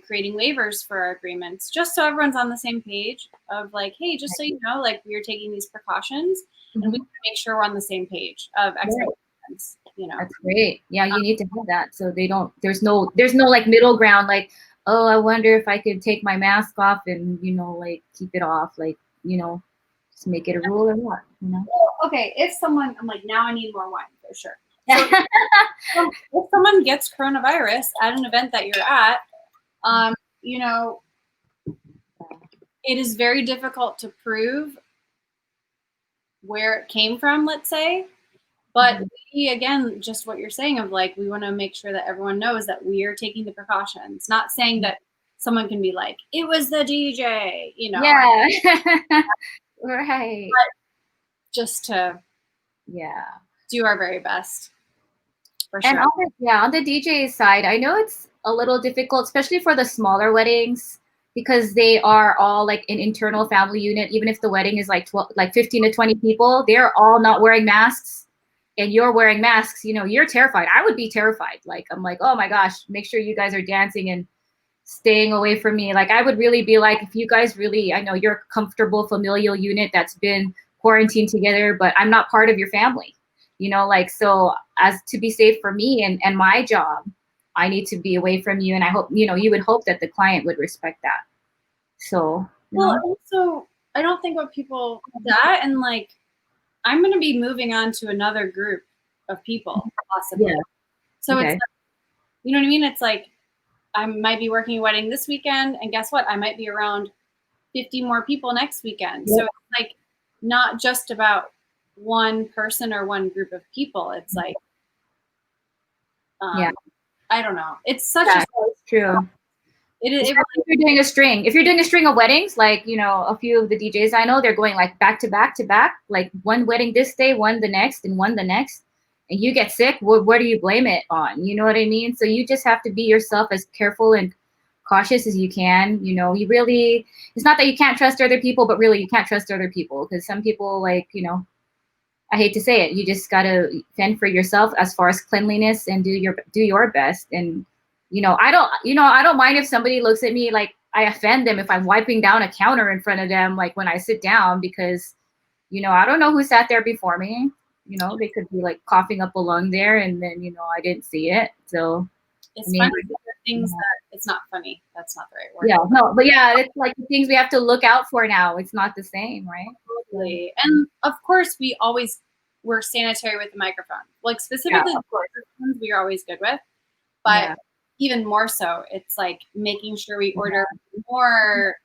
creating waivers for our agreements, just so everyone's on the same page of like, hey, just so you know, like we are taking these precautions, and we want to make sure we're on the same page of expectations. That's great. Yeah, you need to have that so they don't. There's no like middle ground. Like, oh, I wonder if I could take my mask off and like keep it off. Like, just make it a rule or what. Okay, if someone, I'm like, now I need more wine for sure. So if someone gets coronavirus at an event that you're at, it is very difficult to prove where it came from, let's say. But we, again, just what you're saying of like, we want to make sure that everyone knows that we are taking the precautions, not saying that someone can be like, it was the DJ, Yeah. Right. But just to yeah, do our very best. For sure. And on the DJ side, I know it's a little difficult, especially for the smaller weddings. because they are all like an internal family unit. Even if the wedding is like 12, like 15 to 20 people, they're all not wearing masks, and you're wearing masks. You know, you're terrified. I would be terrified. Like, I'm like, oh my gosh, make sure you guys are dancing and staying away from me. Like, I would really be like, if you guys really, I know you're a comfortable familial unit that's been quarantined together, but I'm not part of your family, you know, like, so as to be safe for me and my job, I need to be away from you. And I hope, you know, you would hope that the client would respect that. So, you Well, know? also, I don't think what people that and like, I'm going to be moving on to another group of people possibly. Yeah. So it's Okay. like, you know what I mean? It's like I might be working a wedding this weekend, and guess what? I might be around 50 more people next weekend. Yep. So it's like not just about one person or one group of people. It's like, Yeah. I don't know. It's such Yeah, a it's true. it Especially if you're doing a string. If you're doing a string of weddings, like, you know, a few of the DJs I know, they're going like back to back to back, like one wedding this day, one the next, and one the next. And you get sick, where do you blame it on? You know what I mean? So you just have to be yourself, as careful and cautious as you can. You know, you really, it's not that you can't trust other people, but really you can't trust other people, because some people, like, you know, I hate to say it, you just gotta fend for yourself as far as cleanliness and do your best. And I don't mind if somebody looks at me like I offend them if I'm wiping down a counter in front of them, like when I sit down, because I don't know who sat there before me. You know, they could be like coughing up a lung there, and then I didn't see it. So I it's mean, funny. Things that it's not funny. That's not the right word. yeah, no, but yeah, it's like the things we have to look out for now. It's not the same, right? Totally. And of course, we're sanitary with the microphone. Like Yeah, specifically, of course. the microphones we are always good with, but Yeah. even more so, it's like making sure we order more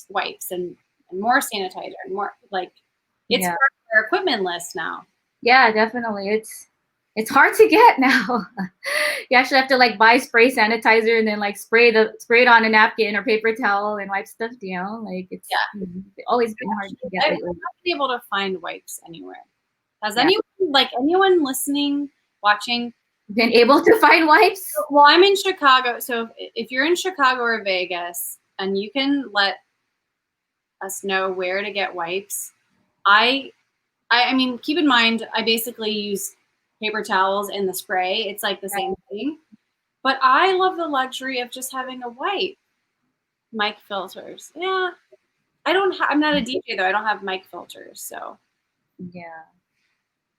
wipes and more sanitizer and more like it's Yeah. part of our equipment list now. Yeah, definitely. It's hard to get now. You actually have to like buy spray sanitizer and then like spray it on a napkin or paper towel and wipe stuff down. Like it's Yeah, always been hard to get I've lately. not been able to find wipes anywhere. Has Yeah. anyone listening, watching? Been able to find wipes? Well, I'm in Chicago, so if you're in Chicago or Vegas and you can let us know where to get wipes, I mean, keep in mind, I basically use paper towels and the spray. It's like the same thing. But I love the luxury of just having a wipe. Mic filters. Yeah. I'm not a DJ though. I don't have mic filters. So, Yeah.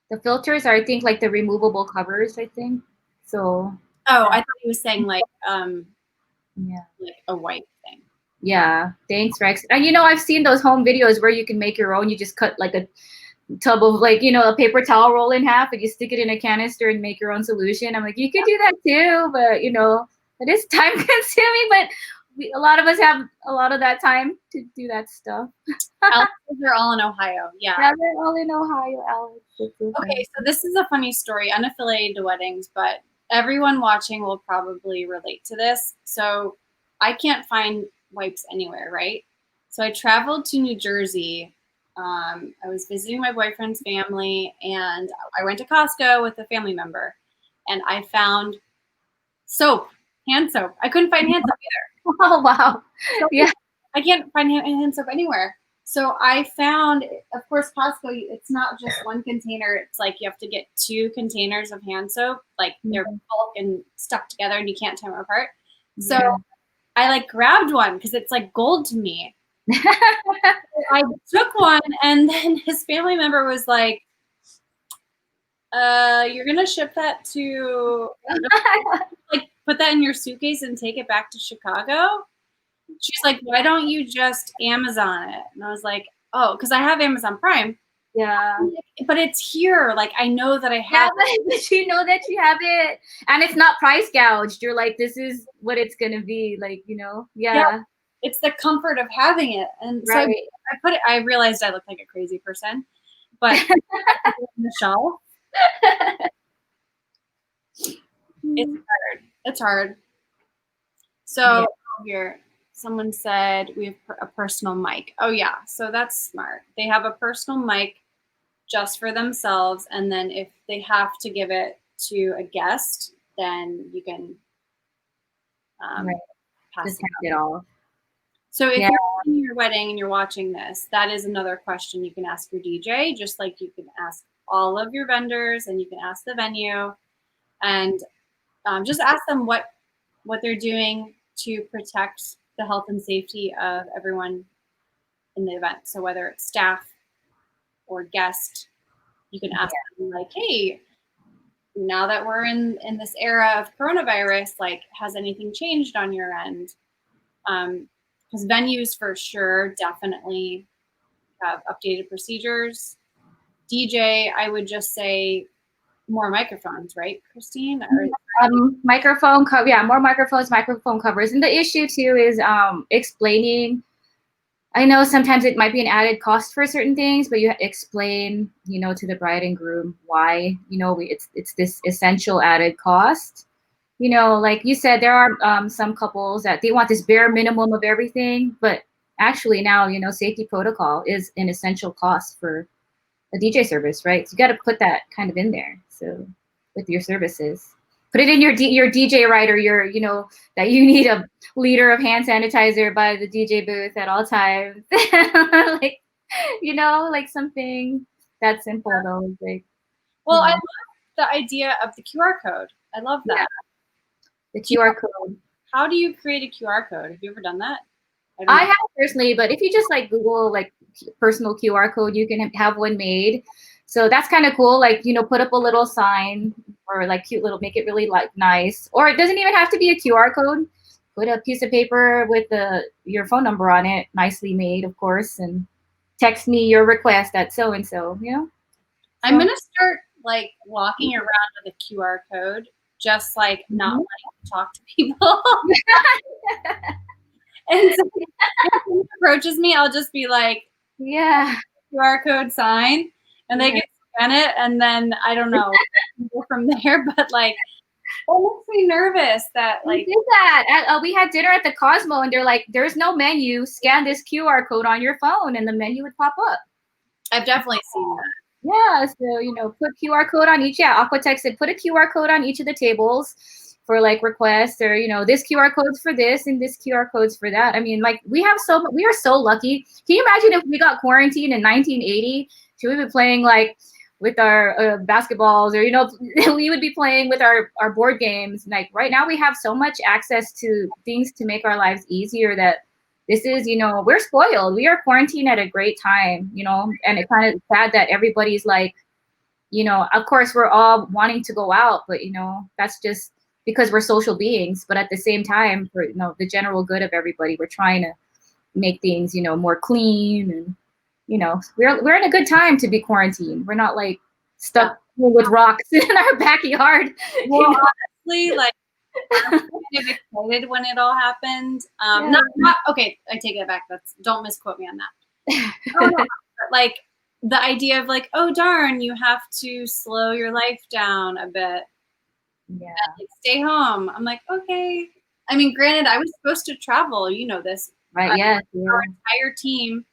The filters are, I think, like the removable covers, I think. So oh, I thought he was saying yeah. like a wipe thing. Yeah. Thanks, Rex. And I've seen those home videos where you can make your own. You just cut like a tub of like a paper towel roll in half and you stick it in a canister and make your own solution. I'm like, you could do that too, but it is time consuming. But a lot of us have a lot of that time to do that stuff. They're all in Ohio. Yeah. Yeah, they're all in Ohio, Alex. Okay, so this is a funny story, unaffiliated to weddings, but everyone watching will probably relate to this. So I can't find wipes anywhere, right? So I traveled to New Jersey. I was visiting my boyfriend's family, and I went to Costco with a family member, and I found soap, hand soap. I couldn't find hand soap either. Oh wow, So yeah, I can't find hand soap anywhere. So I found, of course, Costco, it's not just one container. It's like you have to get 2 containers of hand soap. Like they're bulk and stuck together and you can't tear them apart. So yeah. I like grabbed one because it's like gold to me. I took one and then his family member was like, you're going to ship that to, like, put that in your suitcase and take it back to Chicago? She's like, why don't you just Amazon it? And I was like, oh, because I have Amazon Prime. Yeah. But it's here. Like, I know that I have but you know that you have it. And it's not price gouged. You're like, this is what it's gonna be. Like, yeah. It's the comfort of having it. And so Right. I realized I looked like a crazy person, but I put it on the shelf. It's hard. It's hard. So here, someone said we have a personal mic. Oh yeah, so that's smart. They have a personal mic just for themselves, and then if they have to give it to a guest, then you can Right. passing it off. So if you're in your wedding and you're watching this, that is another question you can ask your DJ, just like you can ask all of your vendors and you can ask the venue, and just ask them what they're doing to protect the health and safety of everyone in the event. So whether it's staff or guest, you can ask them like, hey, now that we're in this era of coronavirus, like, has anything changed on your end? Because venues for sure definitely have updated procedures. DJ, I would just say more microphones, right, Christine? Microphone more microphones, microphone covers. And the issue too is explaining. I know sometimes it might be an added cost for certain things, but you explain, to the bride and groom why, it's this essential added cost. Like you said, there are some couples that they want this bare minimum of everything, but actually now, safety protocol is an essential cost for a DJ service, right? So you got to put that kind of in there. So with your services, put it in your DJ rider, that you need a liter of hand sanitizer by the DJ booth at all times. like something that simple though. Like, well, I love the idea of the QR code. I love that. The QR code. How do you create a QR code? Have you ever done that? I have personally, but if you just like Google like personal QR code, you can have one made. So that's kind of cool. Like, put up a little sign or like cute little, make it really like nice. Or it doesn't even have to be a QR code. Put a piece of paper with your phone number on it, nicely made, of course, and text me your request at so-and-so, So. I'm going to start like walking around with a QR code, just like not wanting to talk to people. And so if someone approaches me, I'll just be like, QR code sign, and they can scan it, and then I don't know, go from there. But like, it makes me nervous that like we did that. We had dinner at the Cosmo, and they're like, "There's no menu. Scan this QR code on your phone, and the menu would pop up." I've definitely seen that. Yeah, so put QR code on each. Yeah, Aquatex said put a QR code on each of the tables for like requests, or this QR code's for this and this QR code's for that. I mean, like we are so lucky. Can you imagine if we got quarantined in 1980? Should we be playing like with our basketballs, or we would be playing with our board games? Like right now, we have so much access to things to make our lives easier that this is, we're spoiled. We are quarantined at a great time, and it's kind of sad that everybody's like, of course we're all wanting to go out, but that's just because we're social beings. But at the same time, for the general good of everybody, we're trying to make things, more clean, and we're in a good time to be quarantined. We're not like stuck with rocks in our backyard. Well, honestly, like I'm kind of excited when it all happened. Not okay. I take it back. Don't misquote me on that. But like the idea of like, oh darn, you have to slow your life down a bit. Yeah. And stay home. I'm like, okay. I mean, granted, I was supposed to travel. You know this, right? Yeah. Our entire team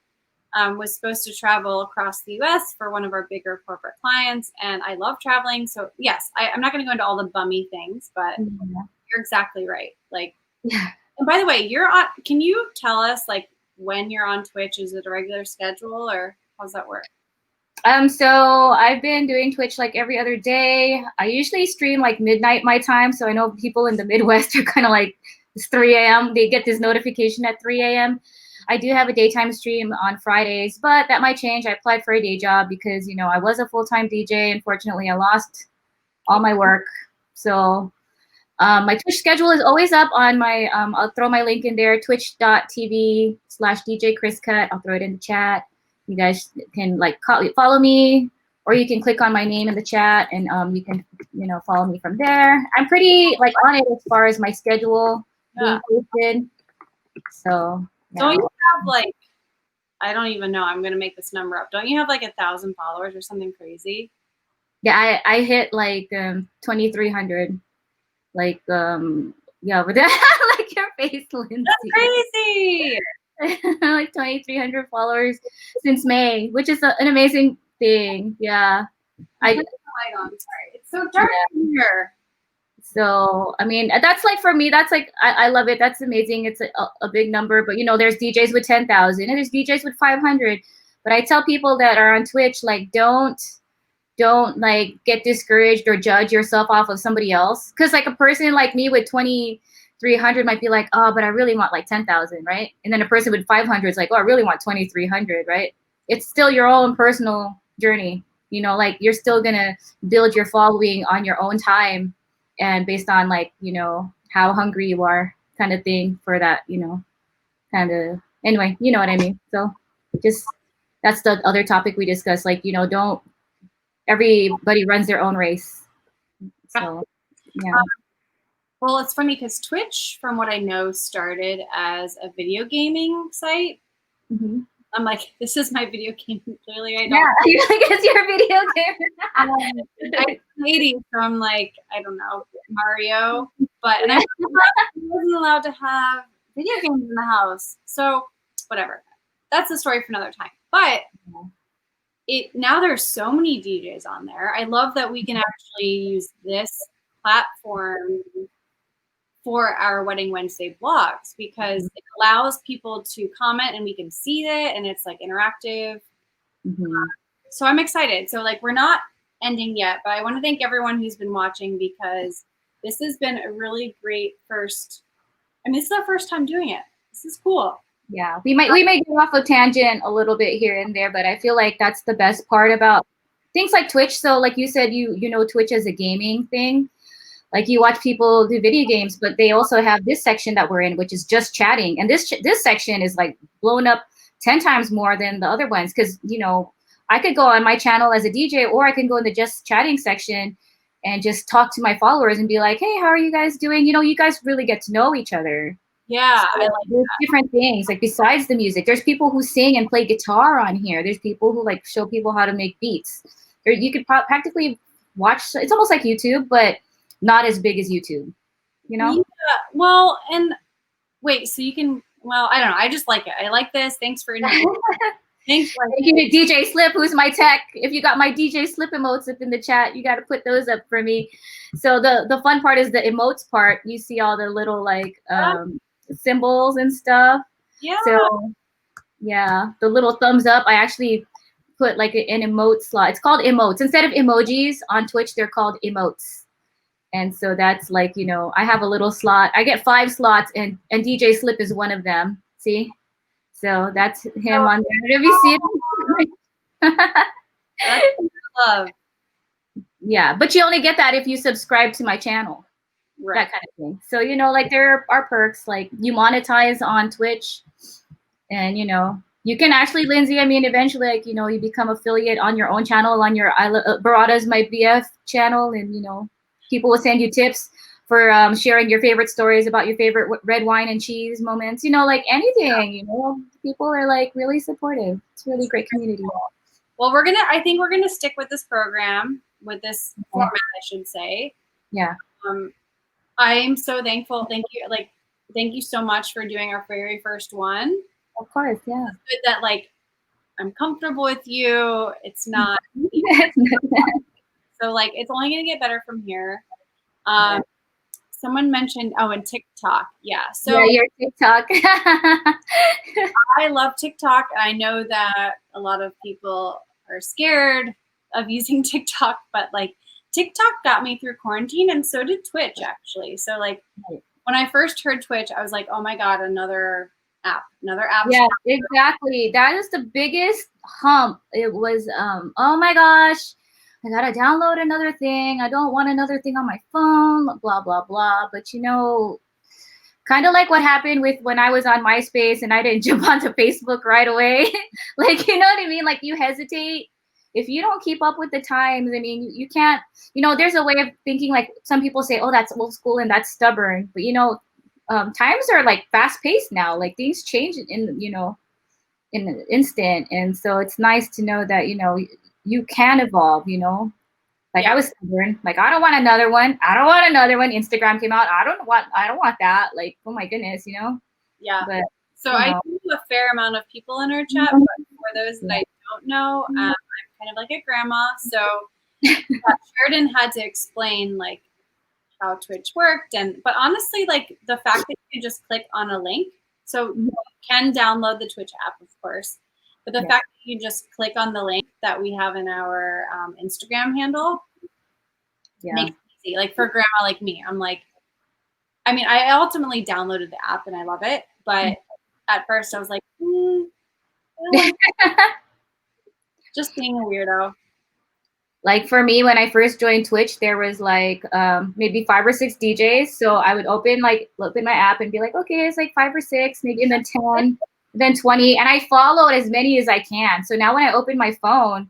was supposed to travel across the U.S. for one of our bigger corporate clients, and I love traveling. So yes, I'm not going to go into all the bummy things, but you're exactly right. Like, and by the way, you're on. Can you tell us like when you're on Twitch? Is it a regular schedule, or how's that work? So I've been doing Twitch like every other day. I usually stream like midnight my time. So I know people in the Midwest are kind of like, it's 3 a.m. They get this notification at 3 a.m. I do have a daytime stream on Fridays, but that might change. I applied for a day job because, I was a full-time DJ. Unfortunately, I lost all my work. So my Twitch schedule is always up on my, I'll throw my link in there, twitch.tv/DJ KrisCut. I'll throw it in the chat. You guys can like follow me, or you can click on my name in the chat, and you can follow me from there. I'm pretty like on it as far as my schedule being posted. So don't you have like, I don't even know, I'm gonna make this number up. Don't you have like 1,000 followers or something crazy? Yeah, I hit like 2,300. Like with that like your face, Lindsay. That's crazy. Like 2,300 followers since May, which is an amazing thing. Yeah. I'm sorry. It's so dark in here. So, I mean, that's like, for me, that's like, I love it. That's amazing. It's a big number, but you know, there's DJs with 10,000 and there's DJs with 500. But I tell people that are on Twitch, like, don't like get discouraged or judge yourself off of somebody else. Cause like a person like me with 2,300 might be like, oh, but I really want like 10,000, right? And then a person with 500 is like, oh, I really want 2,300, right? It's still your own personal journey. You know, like you're still gonna build your following on your own time and based on like, you know, how hungry you are kind of thing for that, you know, kind of, anyway, you know what I mean? So just, that's the other topic we discussed. Like, you know, don't, everybody runs their own race. So, yeah. Well, it's funny because Twitch, from what I know, started as a video gaming site. Mm-hmm. I'm like, this is my video game. Clearly, I don't. Yeah, you're like, it's your video I'm 80, so I'm like, I don't know, Mario. But and I wasn't allowed to have video games in the house. So whatever. That's a story for another time. But now there's so many DJs on there. I love that we can actually use this platform for our Wedding Wednesday blogs because it allows people to comment and we can see it and it's like interactive. Mm-hmm. So I'm excited. So like we're not ending yet, but I want to thank everyone who's been watching because this has been a really great first. I mean, this is our first time doing it. This is cool. Yeah, we may go off a tangent a little bit here and there, but I feel like that's the best part about things like Twitch. So like you said, you know Twitch as a gaming thing. Like you watch people do video games, but they also have this section that we're in, which is just chatting. And this section is like blown up 10 times more than the other ones. Cause you know, I could go on my channel as a DJ or I can go in the just chatting section and just talk to my followers and be like, hey, how are you guys doing? You know, you guys really get to know each other. Yeah, so I like there's different things. Like besides the music, there's people who sing and play guitar on here. There's people who like show people how to make beats. You could practically watch. It's almost like YouTube, but not as big as YouTube, you know? Yeah, well, and wait, so you can, well, I don't know. I just like it. I like this. Thanks for Thank you to DJ Slip, who's my tech. If you got my DJ Slip emotes up in the chat, you got to put those up for me. So the fun part is the emotes part. You see all the little like symbols and stuff. Yeah. So yeah, the little thumbs up. I actually put like an emote slot. It's called emotes. Instead of emojis on Twitch, they're called emotes. And so that's like, you know, I have a little slot. I get 5 slots and DJ Slip is one of them. See? So that's him on there. Have you seen it? That's love. Yeah, but you only get that if you subscribe to my channel. Right. That kind of thing. So, you know, like there are perks, like you monetize on Twitch and, you know, you can actually, Lindsay, I mean, eventually, like, you know, you become affiliate on your own channel, on your Barada's My BF channel, and, you know, people will send you tips for sharing your favorite stories about your favorite red wine and cheese moments, you know, like anything, you know, people are like really supportive. It's a really great community. Well, I think we're going to stick with this program, with this format, I should say. Yeah. I'm so thankful. Thank you so much for doing our very first one. Of course. Yeah. It's good that like, I'm comfortable with you. It's not, so like, it's only going to get better from here. Someone mentioned, and TikTok. Yeah. So yeah, your TikTok. I love TikTok. I know that a lot of people are scared of using TikTok, but like TikTok got me through quarantine and so did Twitch actually. So like when I first heard Twitch, I was like, oh my God, another app. Yeah, exactly. That is the biggest hump. It was, oh my gosh, I gotta download another thing. I don't want another thing on my phone, blah, blah, blah. But you know, kind of like what happened with when I was on MySpace and I didn't jump onto Facebook right away. Like, you know what I mean? Like you hesitate. If you don't keep up with the times, I mean, you can't, you know, there's a way of thinking like some people say, oh, that's old school and that's stubborn. But, you know, times are like fast paced now. Like things change in, you know, in an instant. And so it's nice to know that, you know, you can evolve, you know. Like I was stubborn. Like I don't want another one. I don't want another one. Instagram came out. I don't want that. Like, oh my goodness, you know? Yeah. But so I know a fair amount of people in our chat, but for those that I don't know, I'm kind of like a grandma. So Sheridan had to explain like how Twitch worked. But honestly, like the fact that you just click on a link, so you can download the Twitch app, of course, but the fact that you just click on the link that we have in our Instagram handle makes it easy. Like for grandma like me, I'm like, I mean, I ultimately downloaded the app and I love it, but at first I was like, just being a weirdo. Like for me, when I first joined Twitch, there was like maybe 5 or 6 DJs. So I would open my app and be like, okay, it's like 5 or 6, maybe, and then 10, then 20, and I followed as many as I can. So now when I open my phone,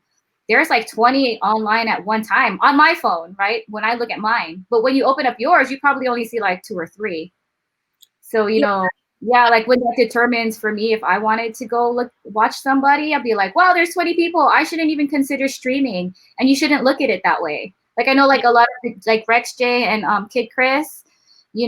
there's like 20 online at one time on my phone, right? When I look at mine, but when you open up yours, you probably only see like 2 or 3. So like when that determines for me if I wanted to go watch somebody, I'd be like, wow, there's 20 people. I shouldn't even consider streaming. And you shouldn't look at it that way. Like I know like a lot of like Rex J and Kid Chris,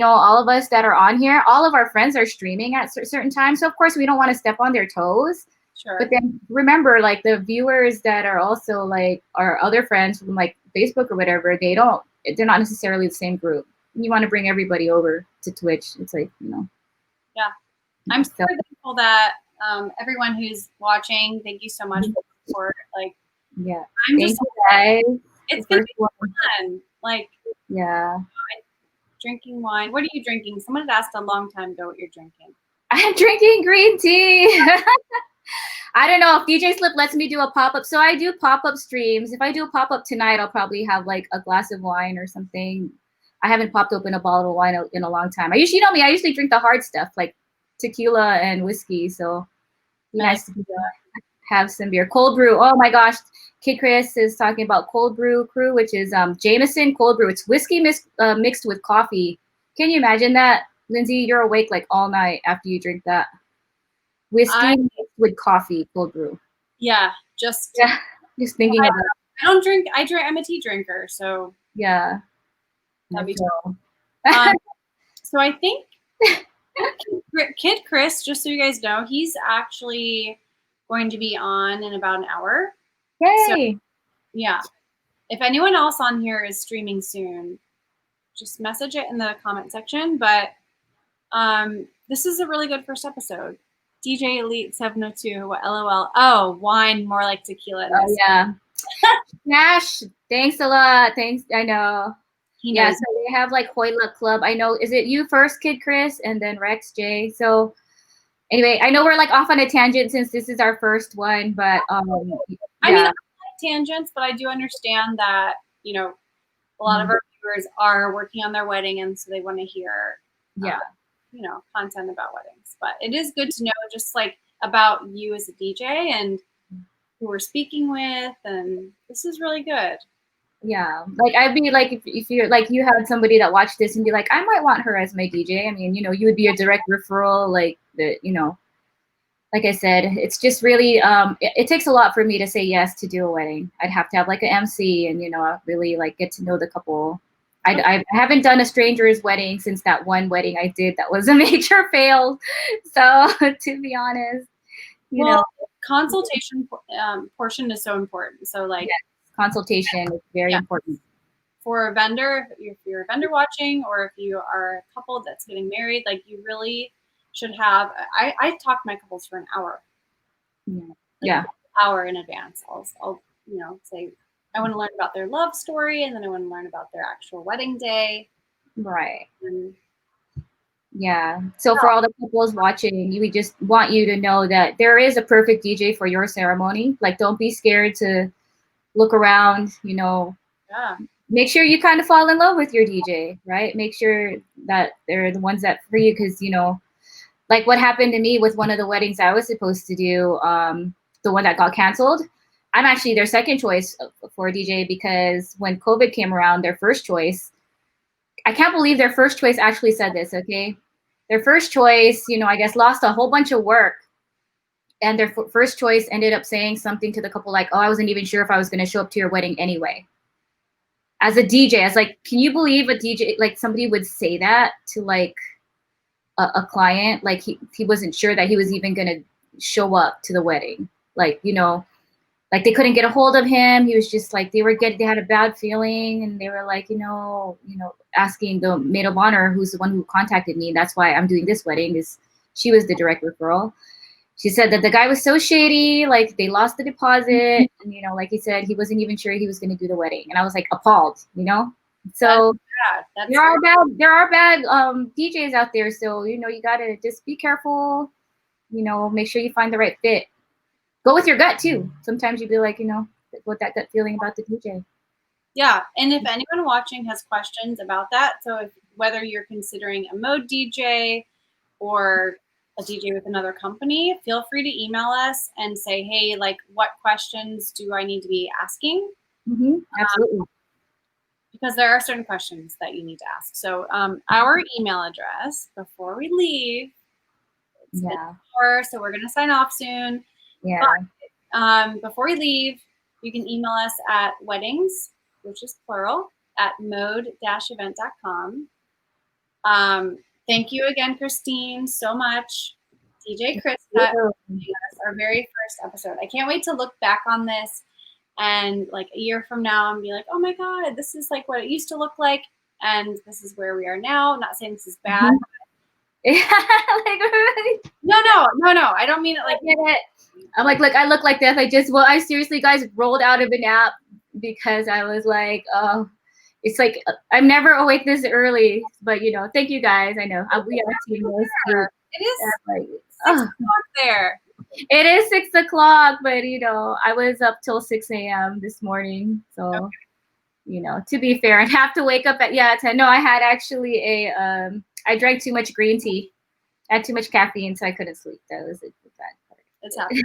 all of us that are on here, all of our friends are streaming at certain times. So of course we don't want to step on their toes. Sure. But then remember, like the viewers that are also like our other friends from like Facebook or whatever, they're not necessarily the same group. You want to bring everybody over to Twitch. It's like, Yeah. I'm super thankful that everyone who's watching, thank you so much for the support. Like, yeah, I'm just, guys. It's gonna be fun. Like, yeah, drinking wine. What are you drinking? Someone had asked a long time ago what you're drinking. I'm drinking green tea. I don't know if DJ Slip lets me do a pop-up. So I do pop-up streams. If I do a pop-up tonight, I'll probably have like a glass of wine or something. I haven't popped open a bottle of wine in a long time. I usually drink the hard stuff like tequila and whiskey. So nice to have some beer. Cold brew. Oh my gosh. Kid Chris is talking about cold brew crew, which is Jameson cold brew. It's whiskey mixed with coffee. Can you imagine that? Lindsay, you're awake like all night after you drink that. Whiskey mixed with coffee, cold brew. Yeah, just thinking about it. I don't drink. I'm a tea drinker, so yeah. That'd be tough. So I think Kid Chris, just so you guys know, he's actually going to be on in about an hour. Yay! So, yeah. If anyone else on here is streaming soon, just message it in the comment section. But this is a really good first episode. DJ Elite 702, LOL. Oh, wine, more like tequila. Oh, yeah. Nash, thanks a lot. Thanks. I know. Yeah, so they have like Hoyla Club. I know. Is it you first, Kid Chris, and then Rex J? So anyway, I know we're like off on a tangent since this is our first one, but I mean, I like tangents, but I do understand that, a lot of our viewers are working on their wedding, and so they want to hear content about weddings. But it is good to know just like about you as a DJ and who we're speaking with, and this is really good. Yeah, like I'd be like, if you're like, you had somebody that watched this and be like, I might want her as my DJ. I mean, you would be a direct referral, like like I said, it's just really, it takes a lot for me to say yes to do a wedding. I'd have to have like an MC and, really like get to know the couple. I haven't done a stranger's wedding since that one wedding I did that was a major fail. So to be honest, consultation portion is so important. So like, consultation is very important. For a vendor, if you're a vendor watching, or if you are a couple that's getting married, like you really should have. I talk to my couples for an hour. An hour in advance. I'll say I want to learn about their love story, and then I want to learn about their actual wedding day. Right. Yeah. So for all the couples watching, we just want you to know that there is a perfect DJ for your ceremony. Like, don't be scared to look around, make sure you kind of fall in love with your DJ, right? Make sure that they're the ones that for you, because, like what happened to me with one of the weddings I was supposed to do, the one that got canceled. I'm actually their second choice for a DJ because when COVID came around, their first choice, I can't believe their first choice actually said this, okay? Their first choice, I guess lost a whole bunch of work. And their first choice ended up saying something to the couple like, oh, I wasn't even sure if I was going to show up to your wedding anyway. As a DJ, I was like, can you believe a DJ, like somebody would say that to like a client? Like he wasn't sure that he was even going to show up to the wedding. Like, like they couldn't get a hold of him. He was just like, they had a bad feeling, and they were like, asking the maid of honor, who's the one who contacted me. That's why I'm doing this wedding, is she was the direct referral. She said that the guy was so shady, like they lost the deposit, and like he said, he wasn't even sure he was going to do the wedding. And I was like appalled, So there are bad DJs out there. So you gotta just be careful. Make sure you find the right fit. Go with your gut too. Sometimes you'd be like, with that gut feeling about the DJ. Yeah, and if anyone watching has questions about that, so whether you're considering a mode DJ or a DJ with another company, feel free to email us and say, hey, like, what questions do I need to be asking? Absolutely. Because there are certain questions that you need to ask. So our email address before we leave, it's been an hour, so we're going to sign off soon. Yeah. But before we leave, you can email us at weddings, which is plural, at mode-event.com. Thank you again, Christine, so much. DJ KrisCut, our very first episode. I can't wait to look back on this and like a year from now and be like, oh my God, this is like what it used to look like. And this is where we are now. I'm not saying this is bad. Yeah, No. I don't mean it like it. I'm like, look, I look like this. I seriously, guys, rolled out of a nap because I was like, oh, it's like I'm never awake this early. But thank you guys. I know we are team. It is like 6 o'clock there. It is 6 o'clock, but I was up till 6 a.m. this morning. So, to be fair, I'd have to wake up at 10. No, I had actually I drank too much green tea. I had too much caffeine, so I couldn't sleep. That was a bad part. It's happening.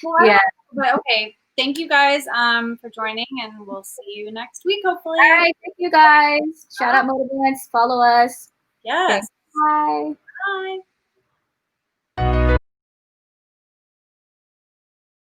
Well, yeah. But okay. Thank you guys for joining, and we'll see you next week, hopefully. All right. Thank you guys. Shout out Mode Events. Follow us. Yes. Okay. Bye. Bye.